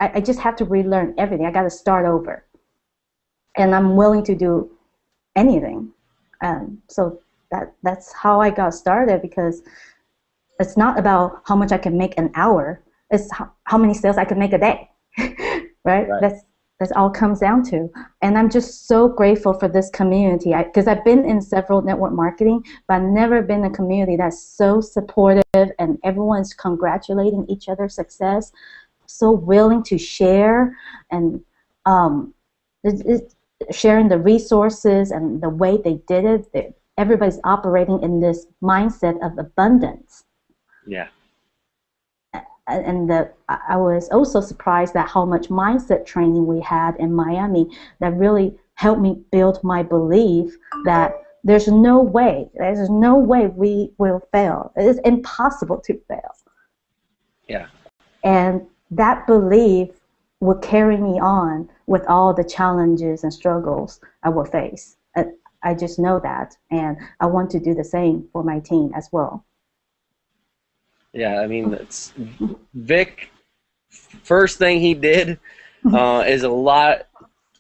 I just have to relearn everything. I got to start over, and I'm willing to do anything. So that's how I got started, because it's not about how much I can make an hour. It's how many sales I can make a day. Right? That's all it comes down to. And I'm just so grateful for this community, because I've been in several network marketing, but I've never been in a community that's so supportive and everyone's congratulating each other's success, so willing to share, and sharing the resources and the way they did it. Everybody's operating in this mindset of abundance. Yeah. And I was also surprised at how much mindset training we had in Miami that really helped me build my belief that there's no way we will fail. It is impossible to fail. Yeah. And that belief will carry me on with all the challenges and struggles I will face. I just know that, and I want to do the same for my team as well. Yeah, I mean, Vic, first thing he did is a lot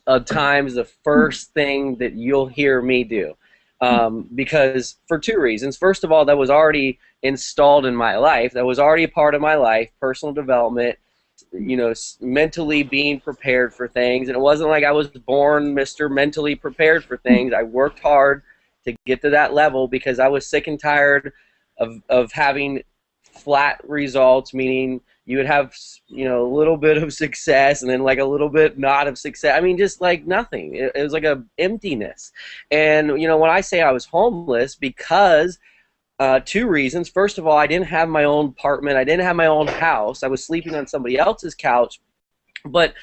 of times the first thing that you'll hear me do, because for 2 reasons. First of all, that was already installed in my life. That was already a part of my life, personal development, you know, mentally being prepared for things. And it wasn't like I was born Mr. Mentally Prepared for things. I worked hard to get to that level because I was sick and tired of having flat results, meaning you would have, you know, a little bit of success and then like a little bit not of success. I mean, just like nothing. It was like a emptiness. And, you know, when I say I was homeless, because 2 reasons. First of all, I didn't have my own apartment. I didn't have my own house. I was sleeping on somebody else's couch. But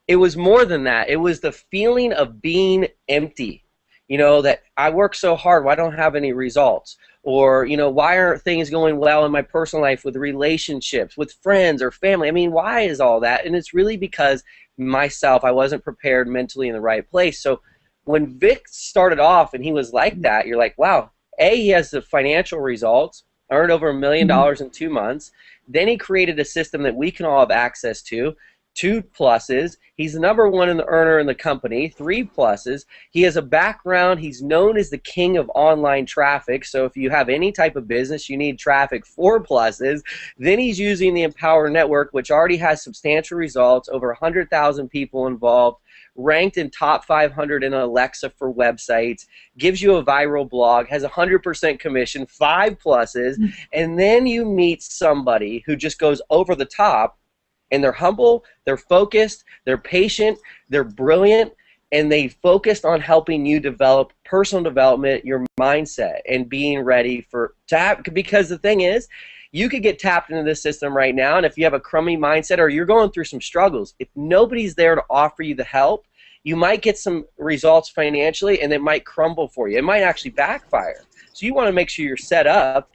it was more than that. It was the feeling of being empty. You know, that I work so hard, why don't I have any results? Or, you know, why aren't things going well in my personal life with relationships, with friends or family? I mean, why is all that? And it's really because myself, I wasn't prepared mentally in the right place. So when Vic started off and he was like that, you're like, wow, A, he has the financial results, earned over $1 million in 2 months. Then he created a system that we can all have access to. 2 pluses. He's the #1 in the earner in the company. 3 pluses. He has a background. He's known as the king of online traffic. So if you have any type of business, you need traffic. 4 pluses. Then he's using the Empower Network, which already has substantial results. Over 100,000 people involved. Ranked in top 500 in Alexa for websites. Gives you a viral blog. Has 100% commission. 5 pluses. And then you meet somebody who just goes over the top. And they're humble, they're focused, they're patient, they're brilliant, and they focused on helping you develop personal development, your mindset, and being ready for tap. Because the thing is, you could get tapped into this system right now, and if you have a crummy mindset or you're going through some struggles, if nobody's there to offer you the help, you might get some results financially, and it might crumble for you. It might actually backfire. So you want to make sure you're set up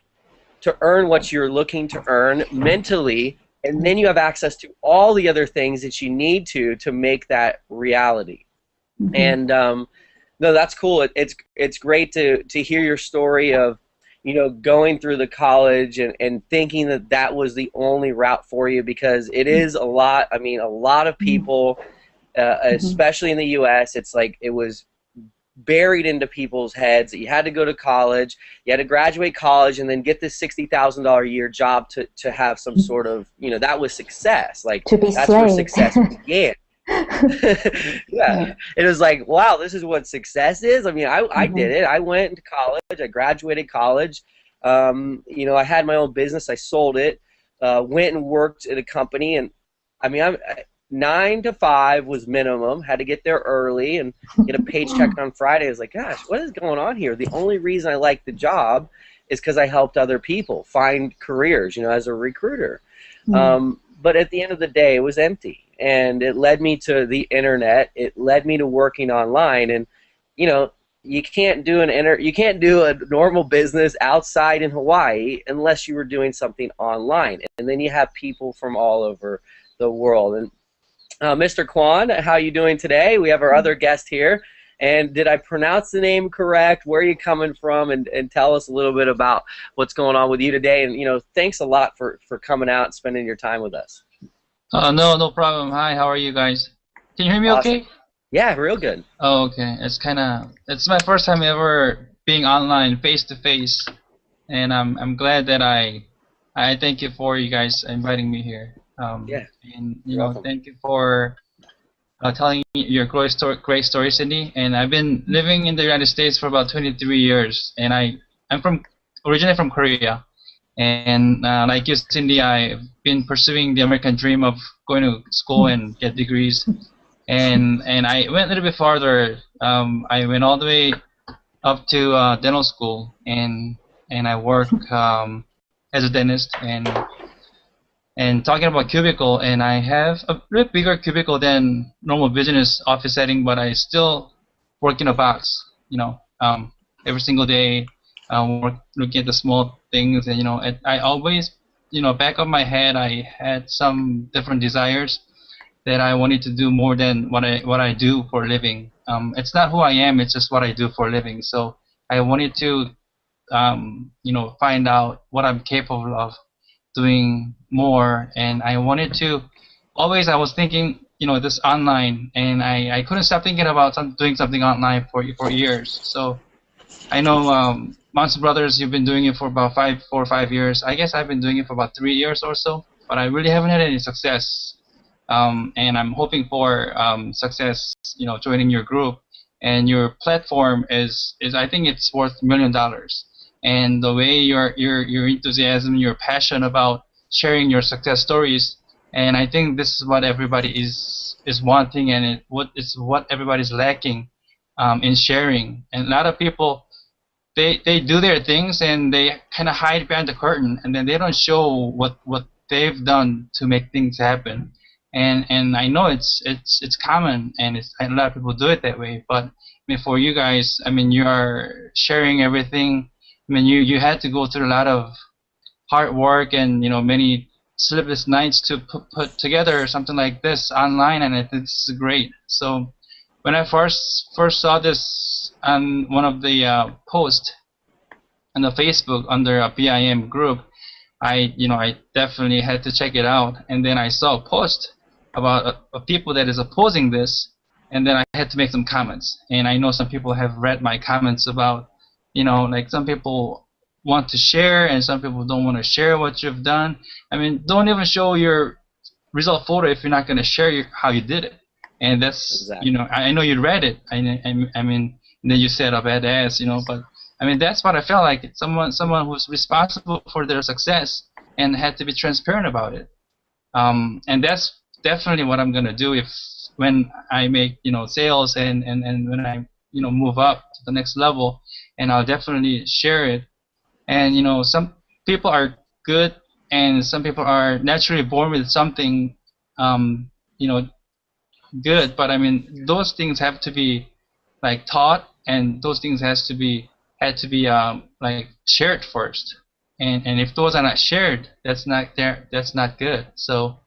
to earn what you're looking to earn mentally. And then you have access to all the other things that you need to make that reality. And no, that's cool. It's great to hear your story of, you know, going through the college and thinking that that was the only route for you, because it is a lot. I mean, a lot of people, especially in the U.S., it's like it was buried into people's heads that you had to go to college, you had to graduate college, and then get this $60,000 a year job to have some sort of, you know, that was success. Like, to be that's slave. where success began. Yeah, it was like, wow, this is what success is. I mean, I did it. I went into college. I graduated college. You know, I had my own business. I sold it. Went and worked at a company, and I mean, 9 to 5 was minimum. Had to get there early and get a paycheck on Friday. I was like, gosh, what is going on here? The only reason I liked the job is because I helped other people find careers, you know, as a recruiter. But at the end of the day, it was empty. And it led me to the internet. It led me to working online. And, you know, you can't do a normal business outside in Hawaii unless you were doing something online. And then you have people from all over the world. And Mr. Kwan, how are you doing today? We have our other guest here. And did I pronounce the name correct? Where are you coming from? And tell us a little bit about what's going on with you today. And, you know, thanks a lot for coming out and spending your time with us. No problem. Hi, how are you guys? Can you hear me okay? Yeah, real good. Oh, okay. It's my first time ever being online face to face, and I'm glad that I thank you for you guys inviting me here. Yeah. And you know, thank you for telling me your great story, Cindy. And I've been living in the United States for about 23 years, and I'm originally from Korea. And like you, Cindy, I've been pursuing the American dream of going to school and get degrees. And I went a little bit farther. I went all the way up to dental school, and I work as a dentist. And talking about cubicle, and I have a bit bigger cubicle than normal business office setting, but I still work in a box. You know, every single day. Looking at the small things, and you know, I always, you know, back of my head, I had some different desires that I wanted to do more than what I do for a living. It's not who I am; it's just what I do for a living. So I wanted to, you know, find out what I'm capable of doing more, and I wanted to. Always, I was thinking, you know, this online, and I couldn't stop thinking about doing something online for years. So I know. Monster Brothers, you've been doing it for about 4 or 5 years. I guess I've been doing it for about 3 years or so, but I really haven't had any success. And I'm hoping for success, you know, joining your group. And your platform is I think it's worth $1 million. And the way your enthusiasm, your passion about sharing your success stories, and I think this is what everybody is wanting, and it's what everybody's lacking in sharing. And a lot of people, they do their things and they kind of hide behind the curtain, and then they don't show what they've done to make things happen. And I know it's common, and a lot of people do it that way. But I mean, for you guys, I mean, you are sharing everything. I mean, you had to go through a lot of hard work and, you know, many sleepless nights to put together something like this online, and I think this is great. So when I first saw this on one of the posts on the Facebook under a BIM group, I definitely had to check it out. And then I saw a post about people that is opposing this, and then I had to make some comments. And I know some people have read my comments about, you know, like some people want to share and some people don't want to share what you've done. I mean, don't even show your result photo if you're not going to share how you did it. And that's, exactly. You know, I know you read it. I mean, and then you said a badass, you know, but I mean, that's what I felt like. It's someone who's responsible for their success and had to be transparent about it. And that's definitely what I'm gonna do when I make, you know, sales and when I, you know, move up to the next level, and I'll definitely share it. And you know, some people are good, and some people are naturally born with something, you know, good. But I mean, those things have to be like taught, and those things had to be like shared first. And if those are not shared, that's not good. So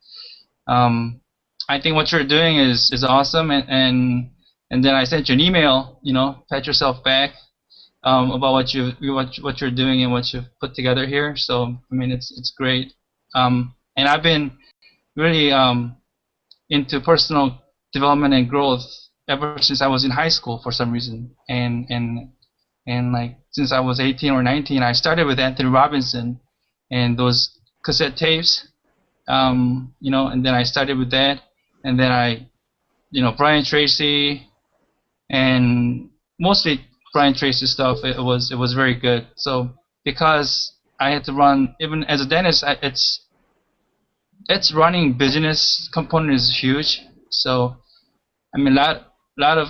I think what you're doing is awesome, and then I sent you an email, you know, pat yourself back about what you're doing and what you've put together here. So I mean, it's great. And I've been really into personal development and growth ever since I was in high school for some reason, and like since I was 18 or 19, I started with Anthony Robinson and those cassette tapes, you know, and then I started with that, and then Brian Tracy, and mostly Brian Tracy stuff. It was very good. So because I had to run, even as a dentist, it's running business component is huge. So I mean, lot of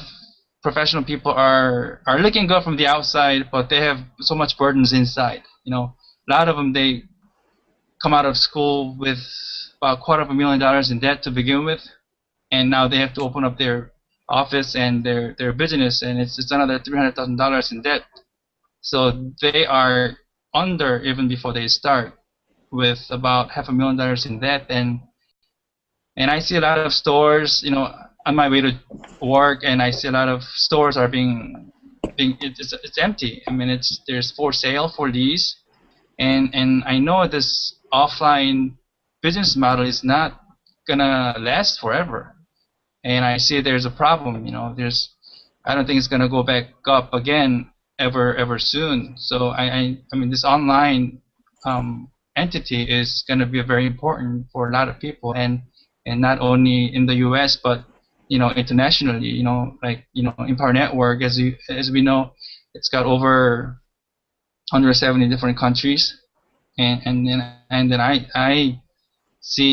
professional people are looking good from the outside, but they have so much burdens inside. You know, a lot of them, they come out of school with about $250,000 in debt to begin with, and now they have to open up their office and their business, and it's another $300,000 in debt. So they are under even before they start, with about $500,000 in debt, and I see a lot of stores, you know, on my way to work, and I see a lot of stores are it's empty. I mean, there's for sale, for lease, and I know this offline business model is not gonna last forever, and I see there's a problem. You know, I don't think it's gonna go back up again ever soon. So I mean, this online entity is gonna be very important for a lot of people, and not only in the U.S. but internationally. You know, like Empire Network, as we know, it's got over 170 different countries, and then I see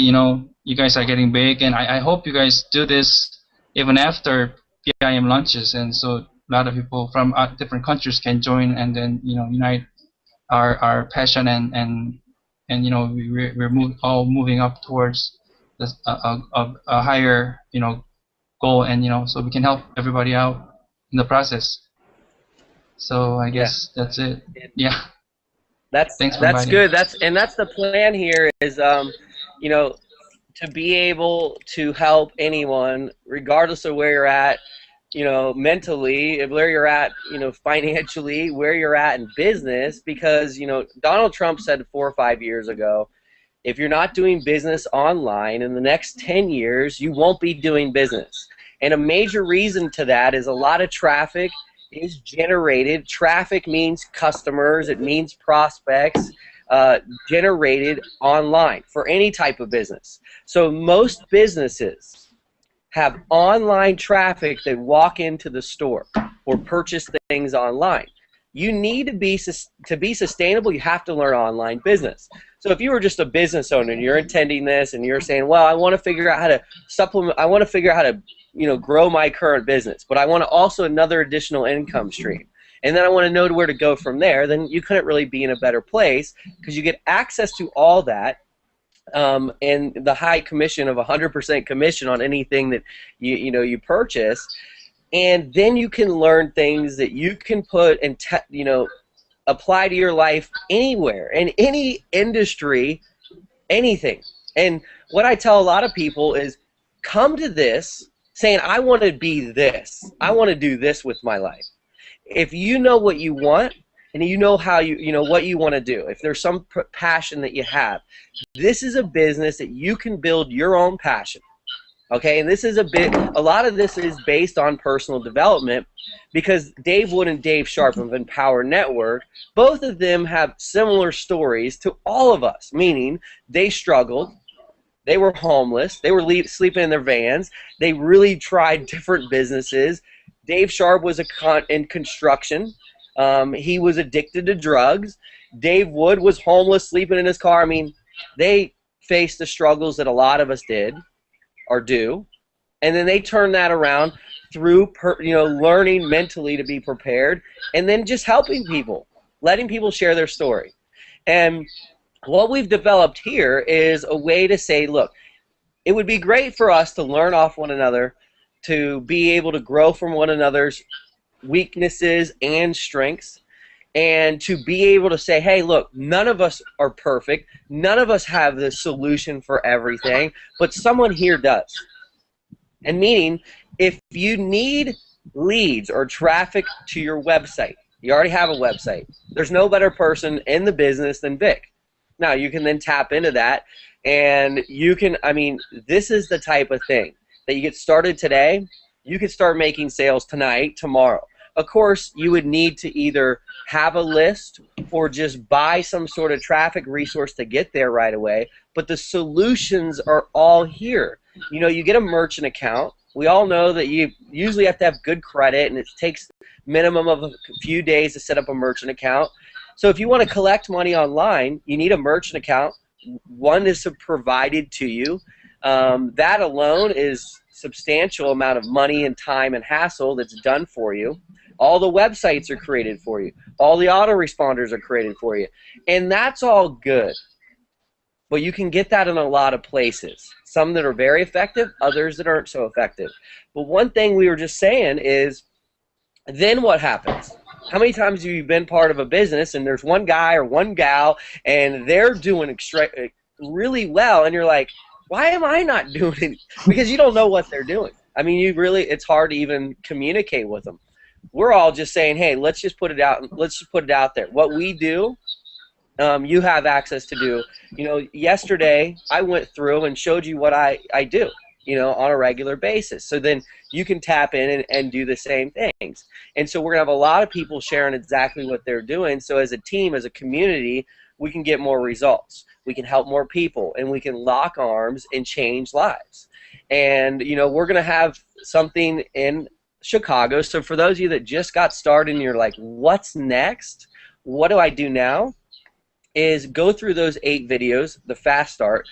you guys are getting big, and I hope you guys do this even after PIM launches, and so a lot of people from different countries can join, and then unite our passion, and we're all moving up towards this, a higher goal, and so we can help everybody out in the process. So I guess that's it. Yeah. That's good. That's the plan here is to be able to help anyone regardless of where you're at, mentally, where you're at, financially, where you're at in business, because Donald Trump said 4 or 5 years ago, if you're not doing business online in the next 10 years, you won't be doing business. And a major reason to that is a lot of traffic is generated. Traffic means customers, it means prospects, generated online for any type of business. So most businesses have online traffic that walk into the store or purchase things online. You need to be sustainable, you have to learn online business. So if you were just a business owner and you're attending this and you're saying, well, I want to figure out how to supplement, I want to figure out how to grow my current business, but I want to also another additional income stream, and then I want to know where to go from there, then you couldn't really be in a better place, because you get access to all that, and the high commission of 100% commission on anything that you purchase, and then you can learn things that you can put and apply to your life anywhere, in any industry, anything. And what I tell a lot of people is, come to this saying, I want to be this. I want to do this with my life. If you know what you want, and you know how what you want to do, if there's some passion that you have, this is a business that you can build your own passion. Okay, and this is a lot of this is based on personal development, because Dave Wood and Dave Sharp of Empower Network, both of them have similar stories to all of us, meaning they struggled, they were homeless, they were sleeping in their vans, they really tried different businesses. Dave Sharp was in construction, he was addicted to drugs. Dave Wood was homeless, sleeping in his car. I mean, they faced the struggles that a lot of us did or do, and then they turn that around through learning mentally to be prepared, and then just helping people, letting people share their story. And what we've developed here is a way to say, look, it would be great for us to learn off one another, to be able to grow from one another's weaknesses and strengths, and to be able to say, hey, look, none of us are perfect, none of us have the solution for everything, but someone here does. And meaning, if you need leads or traffic to your website, you already have a website, there's no better person in the business than Vic. Now, you can then tap into that, and you can, I mean, this is the type of thing that you get started today, you could start making sales tonight, tomorrow. Of course, you would need to either have a list or just buy some sort of traffic resource to get there right away, but the solutions are all here. You know, you get a merchant account. We all know that you usually have to have good credit, and it takes minimum of a few days to set up a merchant account. So if you want to collect money online, you need a merchant account. One is provided to you. That alone is substantial amount of money and time and hassle that's done for you. All the websites are created for you. All the autoresponders are created for you. And that's all good. But you can get that in a lot of places. Some that are very effective, others that aren't so effective. But one thing we were just saying is, then what happens? How many times have you been part of a business and there's one guy or one gal and they're doing really well, and you're like, why am I not doing it? Because you don't know what they're doing. I mean, it's hard to even communicate with them. We're all just saying, hey, let's just put it out. Let's just put it out there. What we do, you have access to do. You know, yesterday I went through and showed you what I do, you know, on a regular basis. So then you can tap in and do the same things. And so we're going to have a lot of people sharing exactly what they're doing. So as a team, as a community, we can get more results. We can help more people, and we can lock arms and change lives. And, you know, we're going to have something in Chicago. So for those of you that just got started and you're like, what's next? What do I do now? Is go through those 8 videos, the fast start,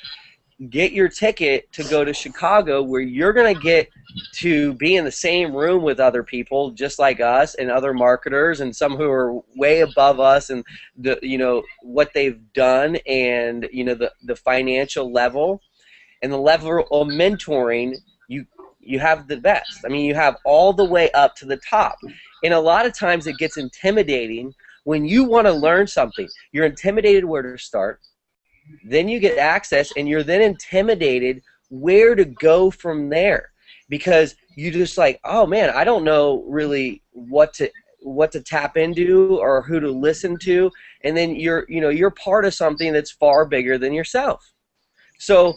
get your ticket to go to Chicago, where you're going to get to be in the same room with other people just like us and other marketers and some who are way above us and the, you know, what they've done, and, you know, the financial level and the level of mentoring. You have the best. I mean, you have all the way up to the top. And a lot of times it gets intimidating when you want to learn something. You're intimidated where to start. Then you get access, and you're then intimidated where to go from there, because you just like, oh man, I don't know really what to tap into or who to listen to, and then you're part of something that's far bigger than yourself. So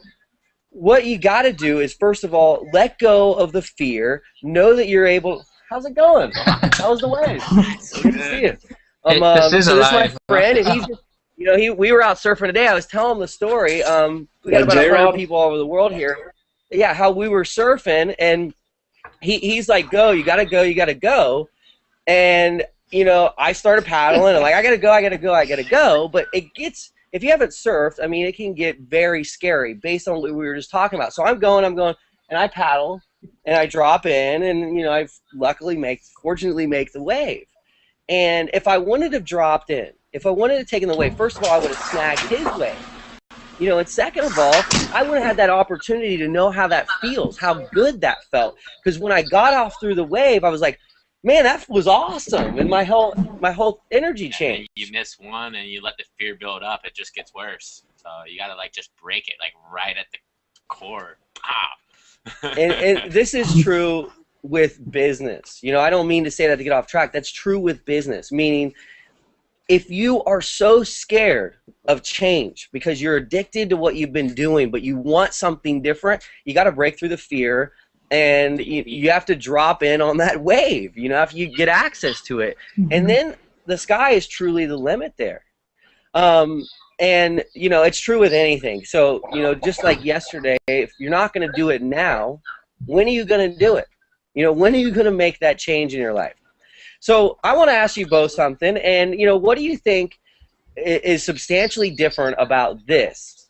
what you got to do is, first of all, let go of the fear. Know that you're able. How's it going? How's the wave? Good to see you. This is my friend, and he's just, you know, we were out surfing today. I was telling him the story. We got about 100 people all over the world here. Yeah, how we were surfing, and he's like, go, you gotta go, you gotta go. And, you know, I started paddling, and I'm like, I gotta go, I gotta go, I gotta go. But it gets, if you haven't surfed, I mean, it can get very scary based on what we were just talking about. So I'm going, and I paddle, and I drop in, and, you know, I fortunately make the wave. And if I wanted to have dropped in, if I wanted to have taken the wave, first of all, I would have snagged his wave. You know, and second of all, I would have had that opportunity to know how that feels, how good that felt. Because when I got off through the wave, I was like, man, that was awesome. And my whole energy changed. You miss one and you let the fear build up, it just gets worse. So you got to, like, just break it, like, right at the core. And this is true with business. You know, I don't mean to say that to get off track. That's true with business, meaning if you are so scared of change because you're addicted to what you've been doing, but you want something different, you got to break through the fear, and you have to drop in on that wave, you know, if you get access to it. And then the sky is truly the limit there. And, you know, it's true with anything. So, you know, just like yesterday, if you're not going to do it now, when are you going to do it? You know, when are you going to make that change in your life? So I want to ask you both something, and, you know, what do you think is substantially different about this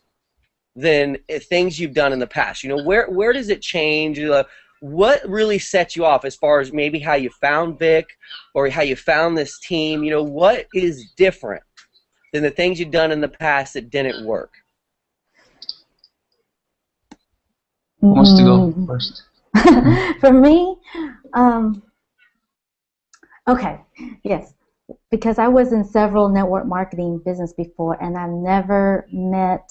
than things you've done in the past? You know, where does it change? What really sets you off as far as maybe how you found Vic or how you found this team? You know, what is different than the things you've done in the past that didn't work? Who wants to go first? For me, okay, yes, because I was in several network marketing business before, and I've never met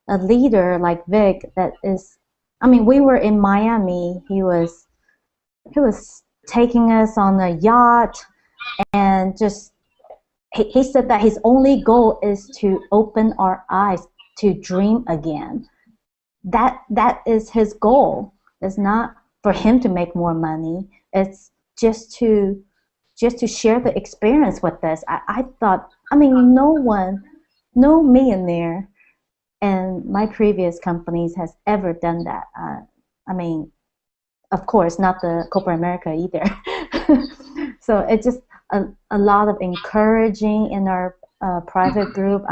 a leader like Vic that is, I mean, we were in Miami. He was taking us on a yacht, and just he said that his only goal is to open our eyes to dream again. That is his goal. It's not for him to make more money. It's just to share the experience with us. I thought, I mean, no millionaire in my previous companies has ever done that. I mean, of course, not the corporate America either. So it's just a lot of encouraging in our private group.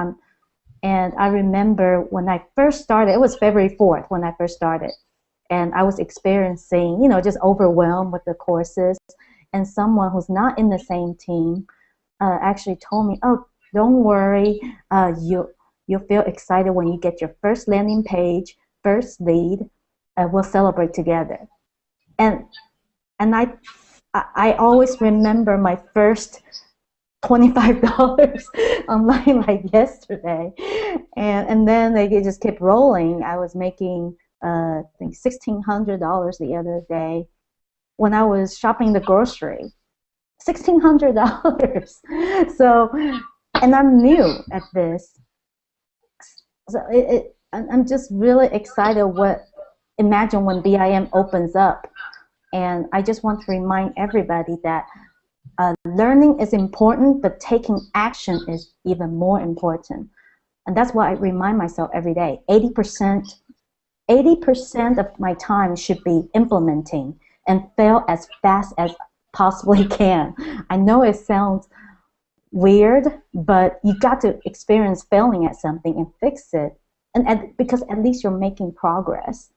And I remember when I first started, it was February 4th when I first started. And I was experiencing, you know, just overwhelmed with the courses. And someone who's not in the same team actually told me, oh, don't worry, you'll feel excited when you get your first landing page, first lead, we'll celebrate together. And I always remember my first $25 online like yesterday, and then they just kept rolling. I was making I think $1,600 the other day when I was shopping the grocery. $1,600. So, and I'm new at this, so I'm just really excited. Imagine when BIM opens up, and I just want to remind everybody that learning is important, but taking action is even more important. And that's why I remind myself every day, 80% of my time should be implementing and fail as fast as possibly can. I know it sounds weird, but you got to experience failing at something and fix it, and because at least you're making progress.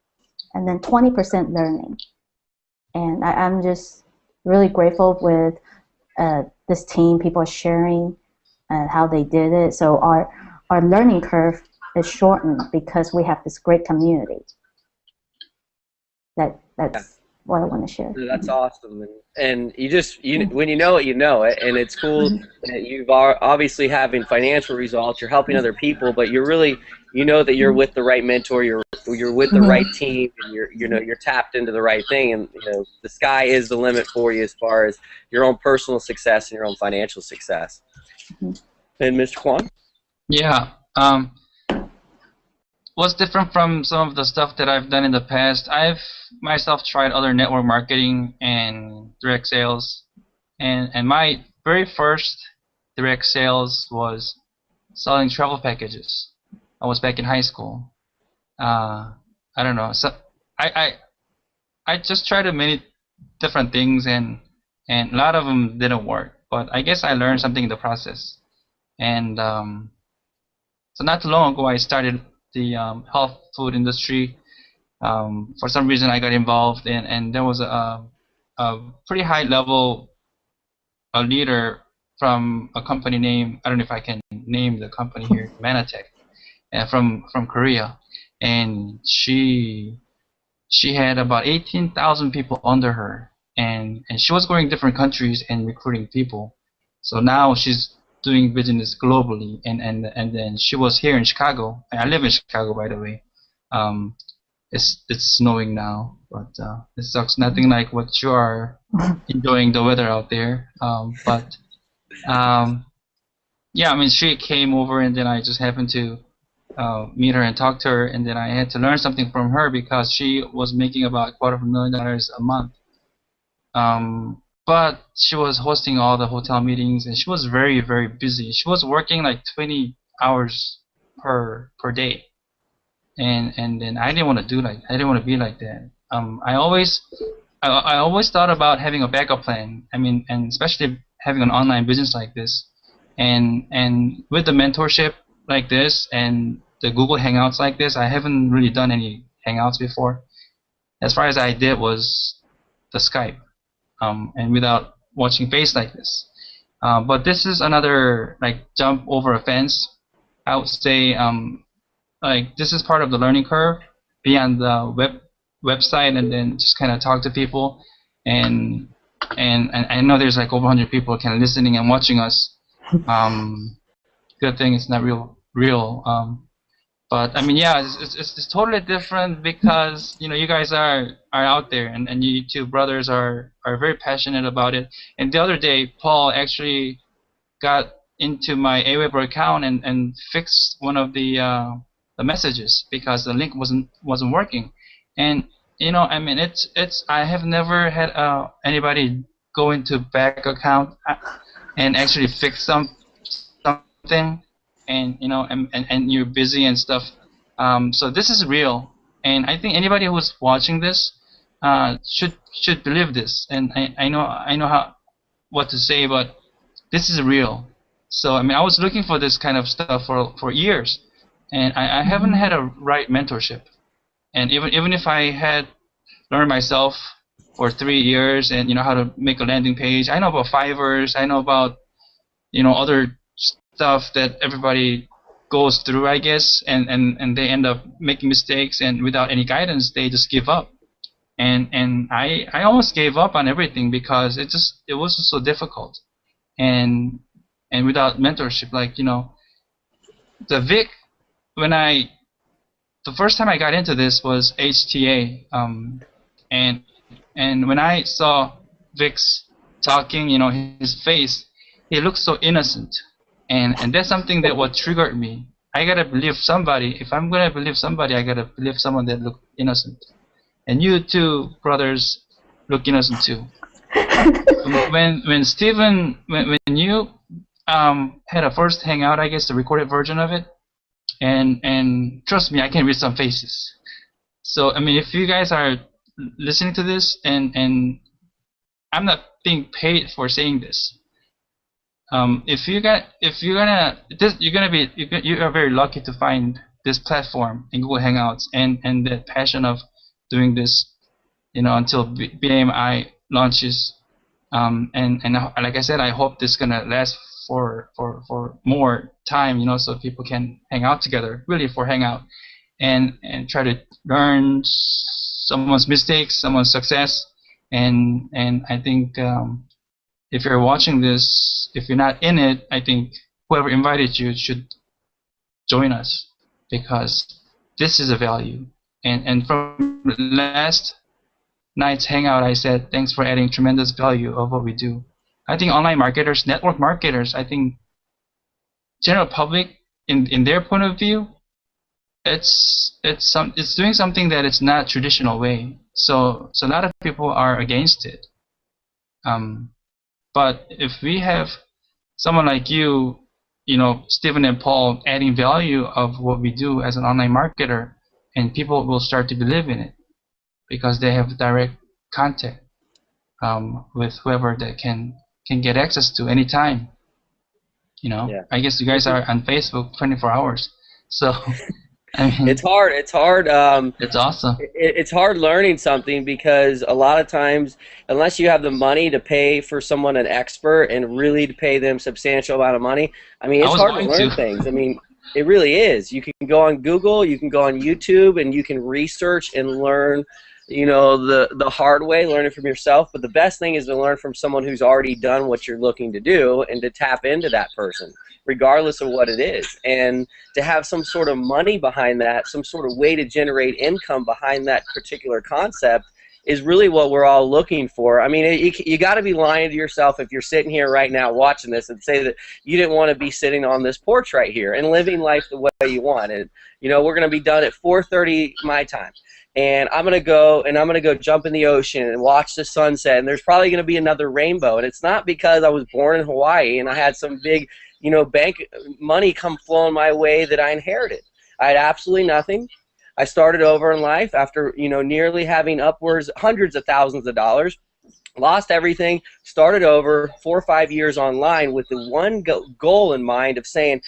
And then 20% learning. And I'm just really grateful with this team, people sharing how they did it. So our learning curve is shortened because we have this great community. That's what I want to share. That's awesome. And when you know it, you know it. And it's cool that you've obviously having financial results, you're helping other people, but you're really, you know that you're with the right mentor, you're with the right team, and you're tapped into the right thing, and the sky is the limit for you as far as your own personal success and your own financial success. And Mr. Kwan? Yeah. What's different from some of the stuff that I've done in the past? I've myself tried other network marketing and direct sales, and my very first direct sales was selling travel packages. I was back in high school. I don't know. So I just tried many different things, and a lot of them didn't work. But I guess I learned something in the process. And so not too long ago, I started the health food industry. For some reason, I got involved, and there was a pretty high level leader from a company name, I don't know if I can name the company here, Manatech, from Korea, and she had about 18,000 people under her, and she was going to different countries and recruiting people. So now she's doing business globally, and then she was here in Chicago. I live in Chicago, by the way. It's snowing now, but it sucks. Nothing like what you are enjoying the weather out there. Yeah, I mean, she came over, and then I just happened to meet her and talk to her, and then I had to learn something from her because she was making about $250,000 a month. But she was hosting all the hotel meetings, and she was very, very busy. She was working like 20 hours per day, and then I didn't want to I didn't want to be like that. I always thought about having a backup plan. I mean, and especially having an online business like this, and with the mentorship like this and the Google Hangouts like this, I haven't really done any Hangouts before. As far as I did was the Skype. And without watching face like this. But this is another like jump over a fence. I would say like this is part of the learning curve. Be on the website and then just kind of talk to people. And I know there's like over 100 people kind of listening and watching us. Good thing it's not real. But I mean, yeah, it's totally different because you guys are out there, and you two brothers are very passionate about it. And the other day, Paul actually got into my Aweber account and fixed one of the messages because the link wasn't working. And you know, I mean, it's. I have never had anybody go into bank account and actually fix something, and you know, and you're busy and stuff. So this is real, and I think anybody who's watching this should believe this. And I know how what to say, but this is real. So I mean, I was looking for this kind of stuff for years, and I haven't had a right mentorship. And even if I had learned myself for 3 years and you know how to make a landing page, I know about Fivers, I know about you know other stuff that everybody goes through, I guess, and they end up making mistakes, and without any guidance, they just give up. And I almost gave up on everything because it was just so difficult, and without mentorship, like you know, the Vic, when the first time I got into this was HTA, and when I saw Vic's talking, you know, his face, he looked so innocent, and that's something that what triggered me. I gotta believe somebody. If I'm gonna believe somebody, I gotta believe someone that looked innocent. And you two brothers look innocent too. When Steven, when you had a first hangout, I guess the recorded version of it, and trust me, I can read some faces. So I mean, if you guys are listening to this, and I'm not being paid for saying this. You are very lucky to find this platform in Google Hangouts and the passion of doing this, you know, until BMI launches. And like I said, I hope this is gonna last for more time, you know, so people can hang out together, really for hangout, and try to learn someone's mistakes, someone's success, and I think if you're watching this, if you're not in it, I think whoever invited you should join us, because this is a value. And from last night's hangout, I said thanks for adding tremendous value of what we do. I think online marketers, network marketers, I think general public, in their point of view, it's doing something that it's not traditional way. So a lot of people are against it. But if we have someone like you know, Stephen and Paul, adding value of what we do as an online marketer, and people will start to believe in it because they have direct contact with whoever they can get access to anytime. You know, yeah. I guess you guys are on Facebook 24 hours. So I mean, it's hard. It's awesome. It's hard learning something, because a lot of times, unless you have the money to pay for someone, an expert, and really to pay them substantial amount of money, I mean, it's hard to learn things. I mean, it really is. You can go on Google, you can go on YouTube, and you can research and learn, you know, the hard way, learn it from yourself. But the best thing is to learn from someone who's already done what you're looking to do, and to tap into that person, regardless of what it is, and to have some sort of money behind that, some sort of way to generate income behind that particular concept, is really what we're all looking for. I mean, you got to be lying to yourself if you're sitting here right now watching this and say that you didn't want to be sitting on this porch right here and living life the way you want. And you know, we're going to be done at 4:30 my time, and I'm going to go jump in the ocean and watch the sunset, and there's probably going to be another rainbow. And it's not because I was born in Hawaii and I had some big, you know, bank money come flowing my way that I inherited. I had absolutely nothing. I started over in life after, you know, nearly having upwards hundreds of thousands of dollars, lost everything, started over 4 or 5 years online with the one goal in mind of saying,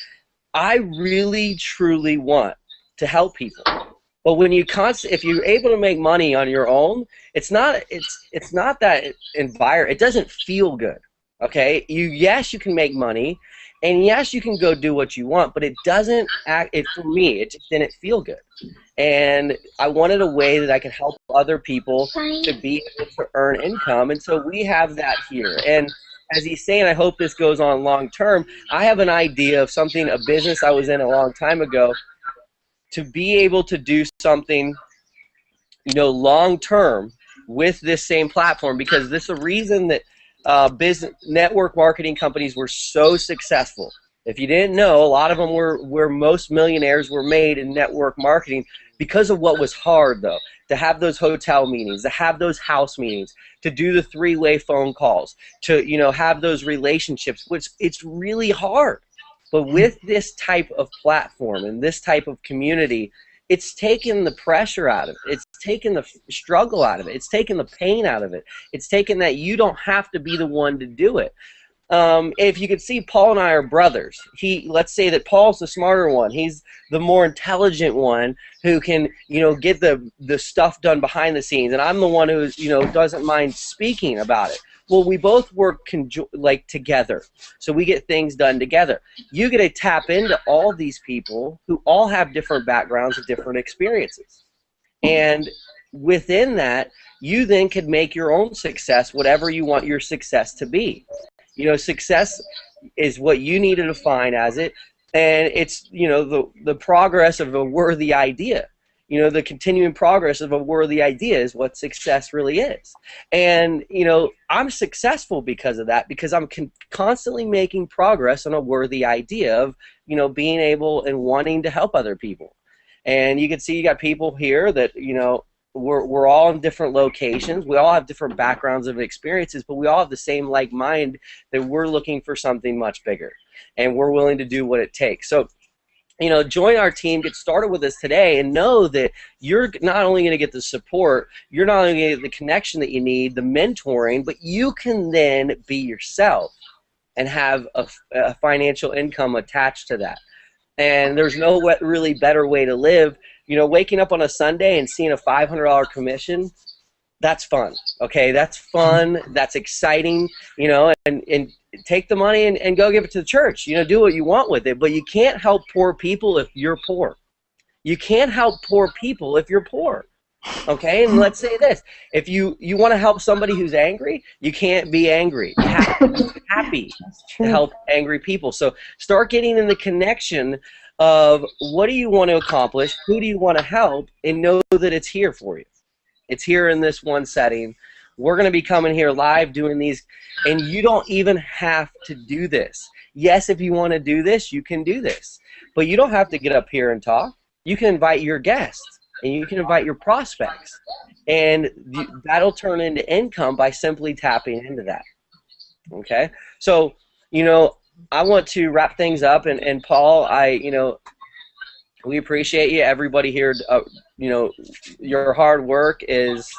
I really truly want to help people. But when you if you're able to make money on your own, it's not that environment. It doesn't feel good. Okay, yes, you can make money, and yes, you can go do what you want, but it doesn't for me, it just didn't feel good. And I wanted a way that I could help other people to be able to earn income, and so we have that here. And as he's saying, I hope this goes on long term. I have an idea of something, a business I was in a long time ago, to be able to do something, you know, long term with this same platform, because this is the reason that business network marketing companies were so successful. If you didn't know, a lot of them were where most millionaires were made in network marketing, because of what was hard, though, to have those hotel meetings, to have those house meetings, to do the three-way phone calls, to, you know, have those relationships, which it's really hard. But with this type of platform and this type of community, it's taken the pressure out of it. It's taken the struggle out of it. It's taken the pain out of it. It's taken that you don't have to be the one to do it. If you could see, Paul and I are brothers. Let's say that Paul's the smarter one. He's the more intelligent one who can, you know, get the stuff done behind the scenes, and I'm the one who, you know, doesn't mind speaking about it. Well, we both work together, so we get things done together. You get to tap into all these people who all have different backgrounds and different experiences, and within that, you then could make your own success whatever you want your success to be. You know, success is what you need to define as it, and it's, you know, the progress of a worthy idea. You know, the continuing progress of a worthy idea is what success really is. And, you know, I'm successful because of that, because I'm constantly making progress on a worthy idea of, you know, being able and wanting to help other people. And you can see you got people here that, you know, we're all in different locations. We all have different backgrounds of experiences, but we all have the same like mind that we're looking for something much bigger, and we're willing to do what it takes. So, you know, join our team, get started with us today, and know that you're not only going to get the support, you're not only going to get the connection that you need, the mentoring, but you can then be yourself and have a financial income attached to that. And there's no really better way to live. You know, waking up on a Sunday and seeing a $500 commission, that's fun, okay? That's fun, that's exciting, you know, and take the money and go give it to the church. You know, do what you want with it, but you can't help poor people if you're poor. You can't help poor people if you're poor, okay? And let's say this, if you want to help somebody who's angry, you can't be angry. You have to be happy to help angry people. So start getting in the connection of what do you want to accomplish, who do you want to help, and know that it's here for you. It's here in this one setting. We're going to be coming here live doing these, and you don't even have to do this. Yes, if you want to do this, you can do this. But you don't have to get up here and talk. You can invite your guests, and you can invite your prospects. And that'll turn into income by simply tapping into that. Okay? So, you know, I want to wrap things up, and Paul, you know, we appreciate you. Everybody here, you know, your hard work is,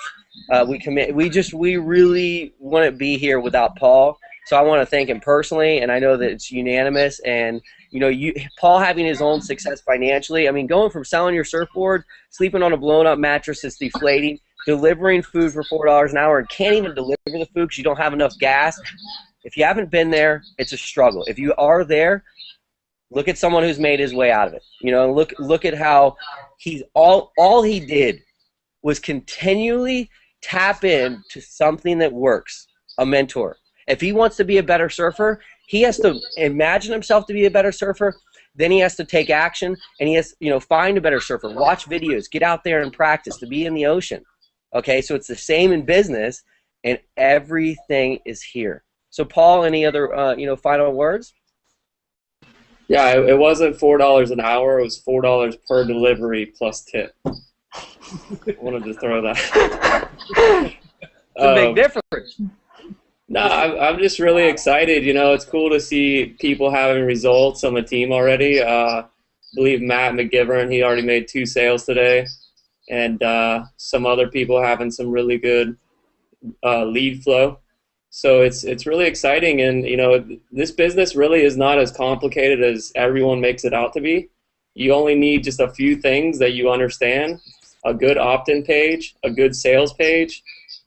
we really wouldn't be here without Paul. So I want to thank him personally, and I know that it's unanimous. And you know, Paul having his own success financially. I mean, going from selling your surfboard, sleeping on a blown-up mattress that's deflating, delivering food for $4 an hour, and can't even deliver the food because you don't have enough gas. If you haven't been there, it's a struggle. If you are there, look at someone who's made his way out of it. You know, look at how he's all he did was continually tap into something that works, a mentor. If he wants to be a better surfer, he has to imagine himself to be a better surfer. Then he has to take action, and he has, you know, find a better surfer, watch videos, get out there and practice, to be in the ocean. Okay, so it's the same in business, and everything is here. So, Paul, any other you know, final words? Yeah, it wasn't $4 an hour. It was $4 per delivery plus tip. I wanted to throw that. It's a big difference. No, I'm just really excited. You know, it's cool to see people having results on the team already. I believe Matt McGivern, he already made 2 sales today, and some other people having some really good lead flow. So it's really exciting, and you know, this business really is not as complicated as everyone makes it out to be. You only need just a few things that you understand: a good opt-in page, a good sales page,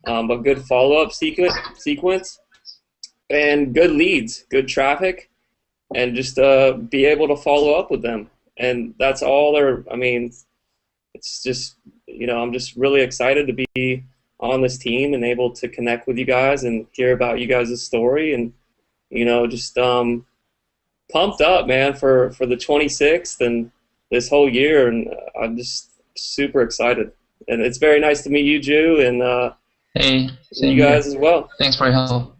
a good follow-up sequence, and good leads, good traffic, and just be able to follow up with them. And that's all I mean, it's just, you know, I'm just really excited to be on this team and able to connect with you guys and hear about you guys' story, and you know, just pumped up, man, for the 26th and this whole year, and I'm just super excited. And it's very nice to meet you, Ju, and hey, you guys as well. Thanks for your help.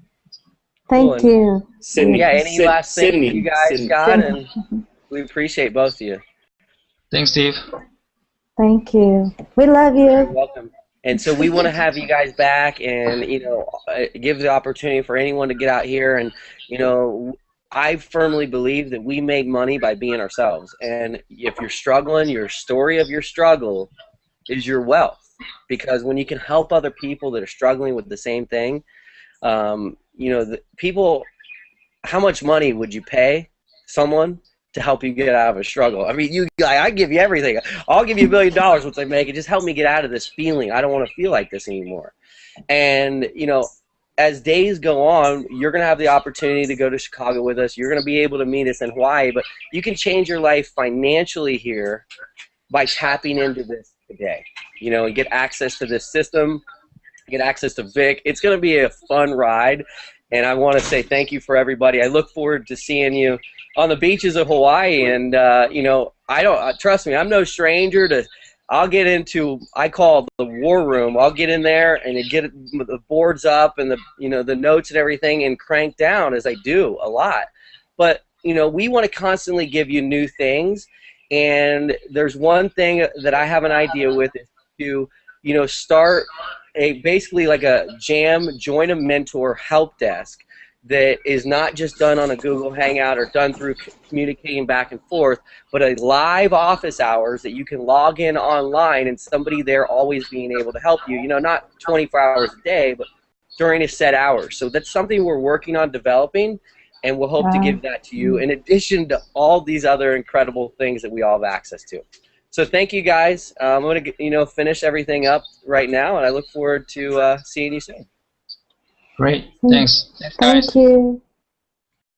Thank you. Sydney. Yeah, any last thing Sydney. you guys Sydney. got? And we appreciate both of you. Thanks, Steve. Thank you. We love You're you. welcome. And so we want to have you guys back, and give the opportunity for anyone to get out here. And I firmly believe that we make money by being ourselves. And if you're struggling, your story of your struggle is your wealth. Because when you can help other people that are struggling with the same thing, the people, how much money would you pay someone to help you get out of a struggle? I mean, I give you everything. I'll give you $1 million once I make it. Just help me get out of this feeling. I don't want to feel like this anymore. And as days go on, you're going to have the opportunity to go to Chicago with us. You're going to be able to meet us in Hawaii, but you can change your life financially here by tapping into this today. And get access to this system, get access to Vic. It's going to be a fun ride, and I want to say thank you for everybody. I look forward to seeing you on the beaches of Hawaii, and trust me, I'm no stranger to. I'll get into, I call it the war room. I'll get in there and get the boards up and the notes and everything and crank down, as I do a lot. But we want to constantly give you new things, and there's one thing that I have an idea with is to start basically like a join a mentor help desk that is not just done on a Google Hangout or done through communicating back and forth, but a live office hours that you can log in online and somebody there always being able to help you, not 24 hours a day, but during a set hours. So that's something we're working on developing, and we'll hope to give that to you in addition to all these other incredible things that we all have access to. So thank you guys. I'm going to finish everything up right now, and I look forward to seeing you soon. Great. Thanks. Thanks, guys. Thank you.